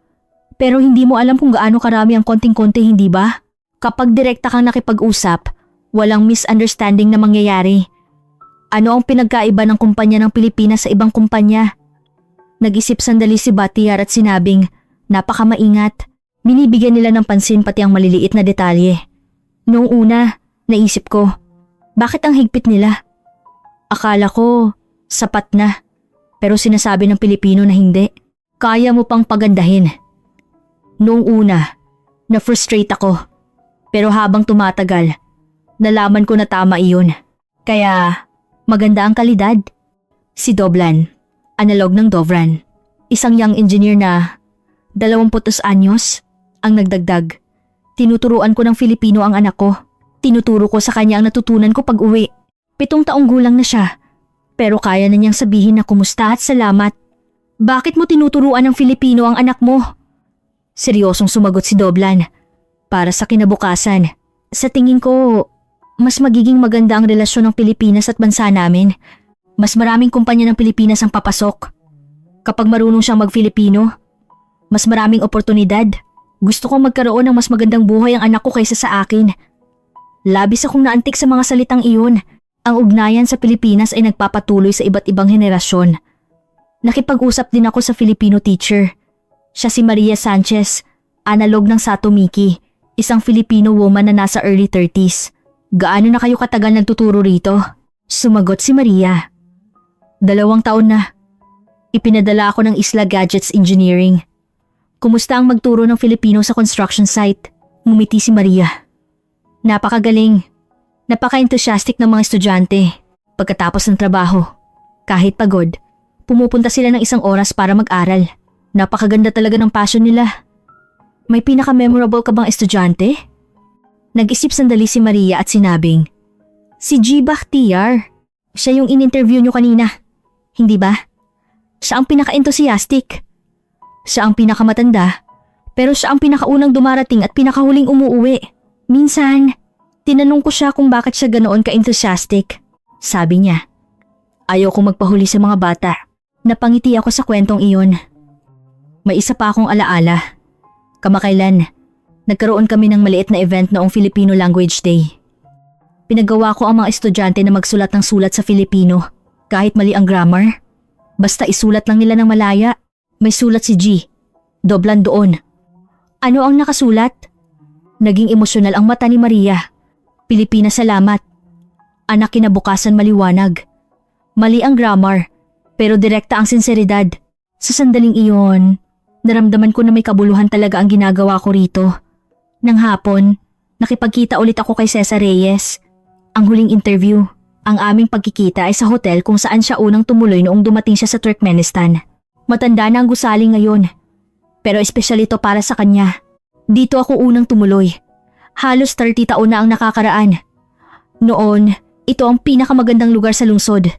Pero hindi mo alam kung gaano karami ang konting-konti, hindi ba? Kapag direkta kang nakipag-usap, walang misunderstanding na mangyayari. Ano ang pinagkaiba ng kumpanya ng Pilipinas sa ibang kumpanya? Nag-isip sandali si Batiar at sinabing, napakamaingat. Binibigyan nila ng pansin pati ang maliliit na detalye. Noong una, naisip ko, bakit ang higpit nila? Akala ko, sapat na. Pero sinasabi ng Pilipino na hindi. Kaya mo pang pagandahin. Noong una, na-frustrate ako. Pero habang tumatagal, nalaman ko na tama iyon. Kaya, maganda ang kalidad. Si Doblan, analog ng Dovran. Isang young engineer na 20 anyos ang nagdagdag. Tinuturuan ko ng Filipino ang anak ko. Tinuturo ko sa kanya ang natutunan ko pag uwi. 7 taong gulang na siya. Pero kaya na niyang sabihin na kumusta at salamat. Bakit mo tinuturuan ng Filipino ang anak mo? Seryosong sumagot si Doblan. Para sa kinabukasan. Sa tingin ko, mas magiging maganda ang relasyon ng Pilipinas at bansa namin. Mas maraming kumpanya ng Pilipinas ang papasok. Kapag marunong siyang mag-Filipino, mas maraming oportunidad. Gusto kong magkaroon ng mas magandang buhay ang anak ko kaysa sa akin. Labis akong naantik sa mga salitang iyon. Ang ugnayan sa Pilipinas ay nagpapatuloy sa iba't ibang henerasyon. Nakipag-usap din ako sa Filipino teacher. Siya si Maria Sanchez, analog ng Sato Miki, isang Filipino woman na nasa early 30s. Gaano na kayo katagal nagtuturo rito? Sumagot si Maria. 2 taon na. Ipinadala ako ng Isla Gadgets Engineering. Kumusta ang magturo ng Filipino sa construction site? Ngumiti si Maria. Napakagaling. Napaka-enthusiastic ng mga estudyante. Pagkatapos ng trabaho, kahit pagod, pumupunta sila ng 1 oras para mag-aral. Napakaganda talaga ng passion nila. May pinaka-memorable ka bang estudyante? Nag-isip sandali si Maria at sinabing, si G. Bakhtiar. Siya yung in-interview nyo kanina. Hindi ba? Siya ang pinaka-enthusiastic. Siya ang pinakamatanda, pero siya ang pinakaunang dumarating at pinakahuling umuuwi. Minsan, tinanong ko siya kung bakit siya ganoon ka-enthusiastic. Sabi niya, ayaw kong magpahuli sa mga bata. Napangiti ako sa kwentong iyon. May isa pa akong alaala. Kamakailan, nagkaroon kami ng maliit na event noong Filipino Language Day. Pinagawa ko ang mga estudyante na magsulat ng sulat sa Filipino, kahit mali ang grammar. Basta isulat lang nila ng malaya. May sulat si G. Doblan doon. Ano ang nakasulat? Naging emosyonal ang mata ni Maria. Pilipinas salamat. Anak kinabukasan maliwanag. Mali ang grammar, pero direkta ang sinseridad. Sa sandaling iyon, naramdaman ko na may kabuluhan talaga ang ginagawa ko rito. Nang hapon, nakipagkita ulit ako kay Cesar Reyes. Ang huling interview, ang aming pagkikita ay sa hotel kung saan siya unang tumuloy noong dumating siya sa Turkmenistan. Matanda na ang gusali ngayon, pero espesyal ito para sa kanya. Dito ako unang tumuloy. Halos 30 taon na ang nakakaraan. Noon, ito ang pinakamagandang lugar sa lungsod.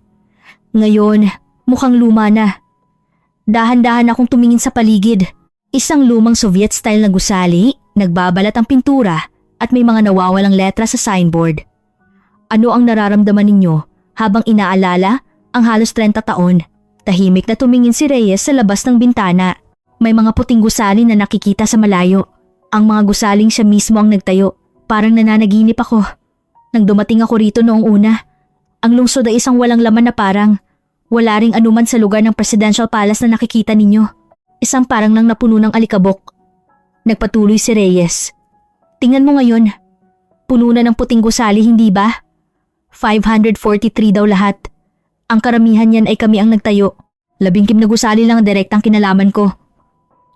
Ngayon, mukhang luma na. Dahan-dahan akong tumingin sa paligid. Isang lumang Soviet-style na gusali, nagbabalat ang pintura at may mga nawawalang letra sa signboard. Ano ang nararamdaman ninyo habang inaalala ang halos 30 taon? Tahimik na tumingin si Reyes sa labas ng bintana. May mga puting gusali na nakikita sa malayo. Ang mga gusaling siya mismo ang nagtayo. Parang nananaginip ako. Nang dumating ako rito noong una, ang lungsod ay isang walang laman na parang wala ring anuman sa lugar ng Presidential Palace na nakikita ninyo. Isang parang nang napuno ng alikabok. Nagpatuloy si Reyes. Tingnan mo ngayon. Puno na ng puting gusali, hindi ba? 543 daw lahat. Ang karamihan niyan ay kami ang nagtayo. 19 na gusali lang ang direktang kinalaman ko.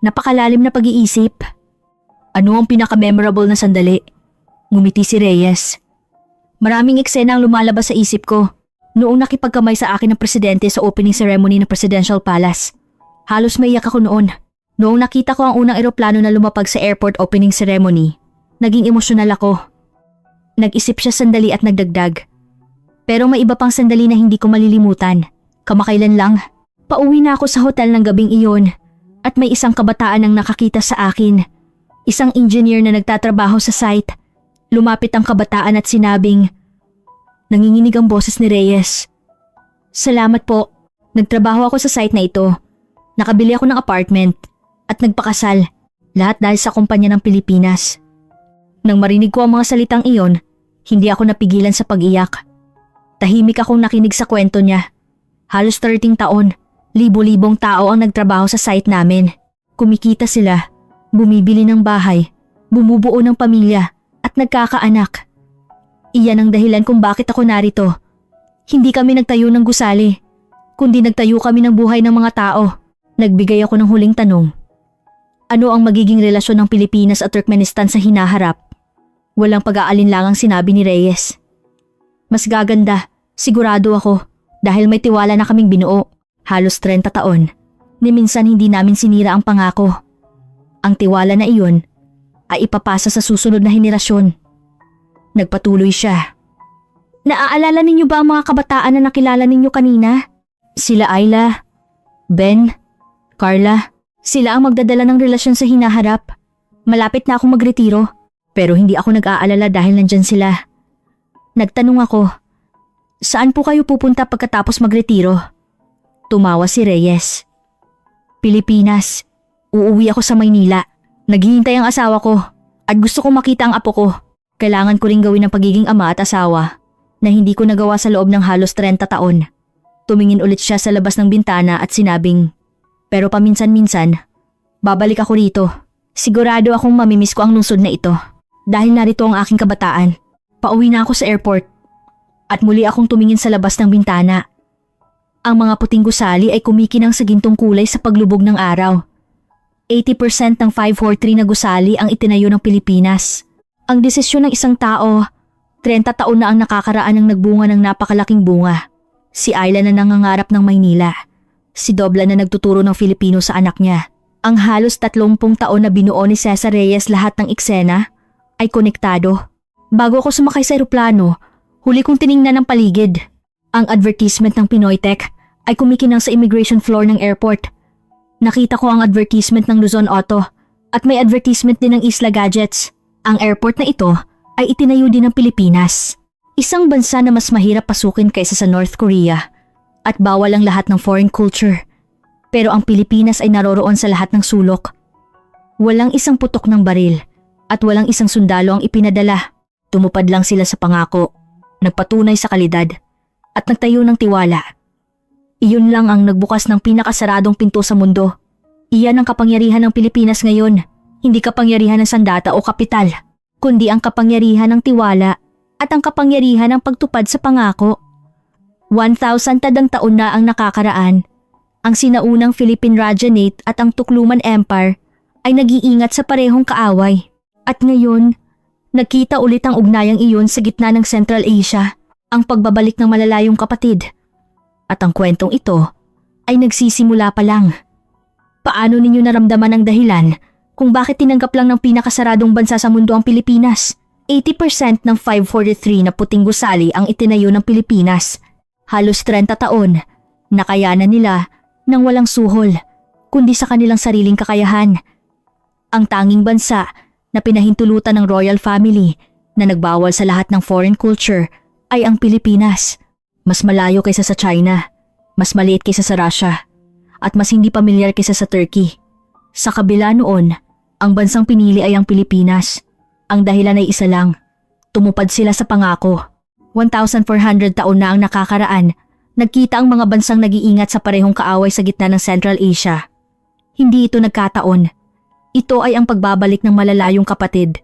Napakalalim na pag-iisip. Ano ang pinaka-memorable na sandali? Ngumiti si Reyes. Maraming eksena ang lumalabas sa isip ko. Noong nakipagkamay sa akin ng presidente sa opening ceremony ng Presidential Palace. Halos maiyak ako noon. Noong nakita ko ang unang eroplano na lumapag sa airport opening ceremony, naging emosyonal ako. Nag-isip siya sandali at nagdagdag. Pero may iba pang sandali na hindi ko malilimutan. Kamakailan lang, pauwi na ako sa hotel ng gabing iyon at may isang kabataan ang nakakita sa akin. Isang engineer na nagtatrabaho sa site. Lumapit ang kabataan at sinabing, nanginginig ang boses ni Reyes. Salamat po. Nagtrabaho ako sa site na ito. Nakabili ako ng apartment at nagpakasal. Lahat dahil sa kumpanya ng Pilipinas. Nang marinig ko ang mga salitang iyon, hindi ako napigilan sa pag-iyak. Tahimik akong nakinig sa kwento niya. Halos 13 taon, libo-libong tao ang nagtrabaho sa site namin. Kumikita sila, bumibili ng bahay, bumubuo ng pamilya at nagkakaanak. Iyan ang dahilan kung bakit ako narito. Hindi kami nagtayo ng gusali, kundi nagtayo kami ng buhay ng mga tao. Nagbigay ako ng huling tanong. Ano ang magiging relasyon ng Pilipinas at Turkmenistan sa hinaharap? Walang pag-aalinlangang sinabi ni Reyes. Mas gaganda, sigurado ako, dahil may tiwala na kaming binuo. Halos 30 taon, ni minsan hindi namin sinira ang pangako. Ang tiwala na iyon ay ipapasa sa susunod na henerasyon. Nagpatuloy siya. Naaalala ninyo ba ang mga kabataan na nakilala ninyo kanina? Sila Ayla, Ben, Carla. Sila ang magdadala ng relasyon sa hinaharap. Malapit na akong magretiro, pero hindi ako nag-aalala dahil nandyan sila. Nagtanong ako, saan po kayo pupunta pagkatapos magretiro? Tumawa si Reyes. Pilipinas. Uuwi ako sa Maynila. Naghihintay ang asawa ko at gusto kong makita ang apo ko. Kailangan ko ring gawin ang pagiging ama at asawa na hindi ko nagawa sa loob ng halos 30 taon. Tumingin ulit siya sa labas ng bintana at sinabing, pero paminsan-minsan, babalik ako rito. Sigurado akong mamimiss ko ang lungsod na ito. Dahil narito ang aking kabataan. Pauwi na ako sa airport. At muli akong tumingin sa labas ng bintana. Ang mga puting gusali ay kumikinang sa gintong kulay sa paglubog ng araw. 80% ng 543 na gusali ang itinayo ng Pilipinas. Ang desisyon ng isang tao, 30 taon na ang nakakaraan ng nagbunga ng napakalaking bunga. Si Ayla na nangangarap ng Maynila. Si Dobla na nagtuturo ng Filipino sa anak niya. Ang halos 30 taon na binuo ni Cesar Reyes lahat ng eksena ay konektado. Bago ako sumakay sa eroplano, huli kong tiningnan ang paligid. Ang advertisement ng Pinoy Tech ay kumikinang sa immigration floor ng airport. Nakita ko ang advertisement ng Luzon Auto at may advertisement din ng Isla Gadgets. Ang airport na ito ay itinayo din ng Pilipinas. Isang bansa na mas mahirap pasukin kaysa sa North Korea. At bawal ang lahat ng foreign culture. Pero ang Pilipinas ay naroroon sa lahat ng sulok. Walang isang putok ng baril at walang isang sundalo ang ipinadala. Tumupad lang sila sa pangako, nagpatunay sa kalidad at nagtayo ng tiwala. Iyon lang ang nagbukas ng pinakasaradong pinto sa mundo. Iyan ang kapangyarihan ng Pilipinas ngayon, hindi kapangyarihan ng sandata o kapital, kundi ang kapangyarihan ng tiwala at ang kapangyarihan ng pagtupad sa pangako. 1,000 tadang taon na ang nakakaraan. Ang sinaunang Philippine Rajanate at ang Tukluman Empire ay nag-iingat sa parehong kaaway. At ngayon, nagkita ulit ang ugnayang iyon sa gitna ng Central Asia, ang pagbabalik ng malalayong kapatid. At ang kwentong ito ay nagsisimula pa lang. Paano ninyo naramdaman ang dahilan kung bakit tinanggap lang ng pinakasaradong bansa sa mundo ang Pilipinas? 80% ng 543 na puting gusali ang itinayo ng Pilipinas. Halos 30 taon, nakayanan nila nang walang suhol, kundi sa kanilang sariling kakayahan. Ang tanging bansa na pinahintulutan ng royal family na nagbawal sa lahat ng foreign culture ay ang Pilipinas. Mas malayo kaysa sa China, mas maliit kaysa sa Russia, at mas hindi pamilyar kaysa sa Turkey. Sa kabila noon, ang bansang pinili ay ang Pilipinas. Ang dahilan ay isa lang, tumupad sila sa pangako. 1,400 taon na ang nakakaraan, nagkita ang mga bansang nag-iingat sa parehong kaaway sa gitna ng Central Asia. Hindi ito nagkataon. Ito ay ang pagbabalik ng malalayong kapatid.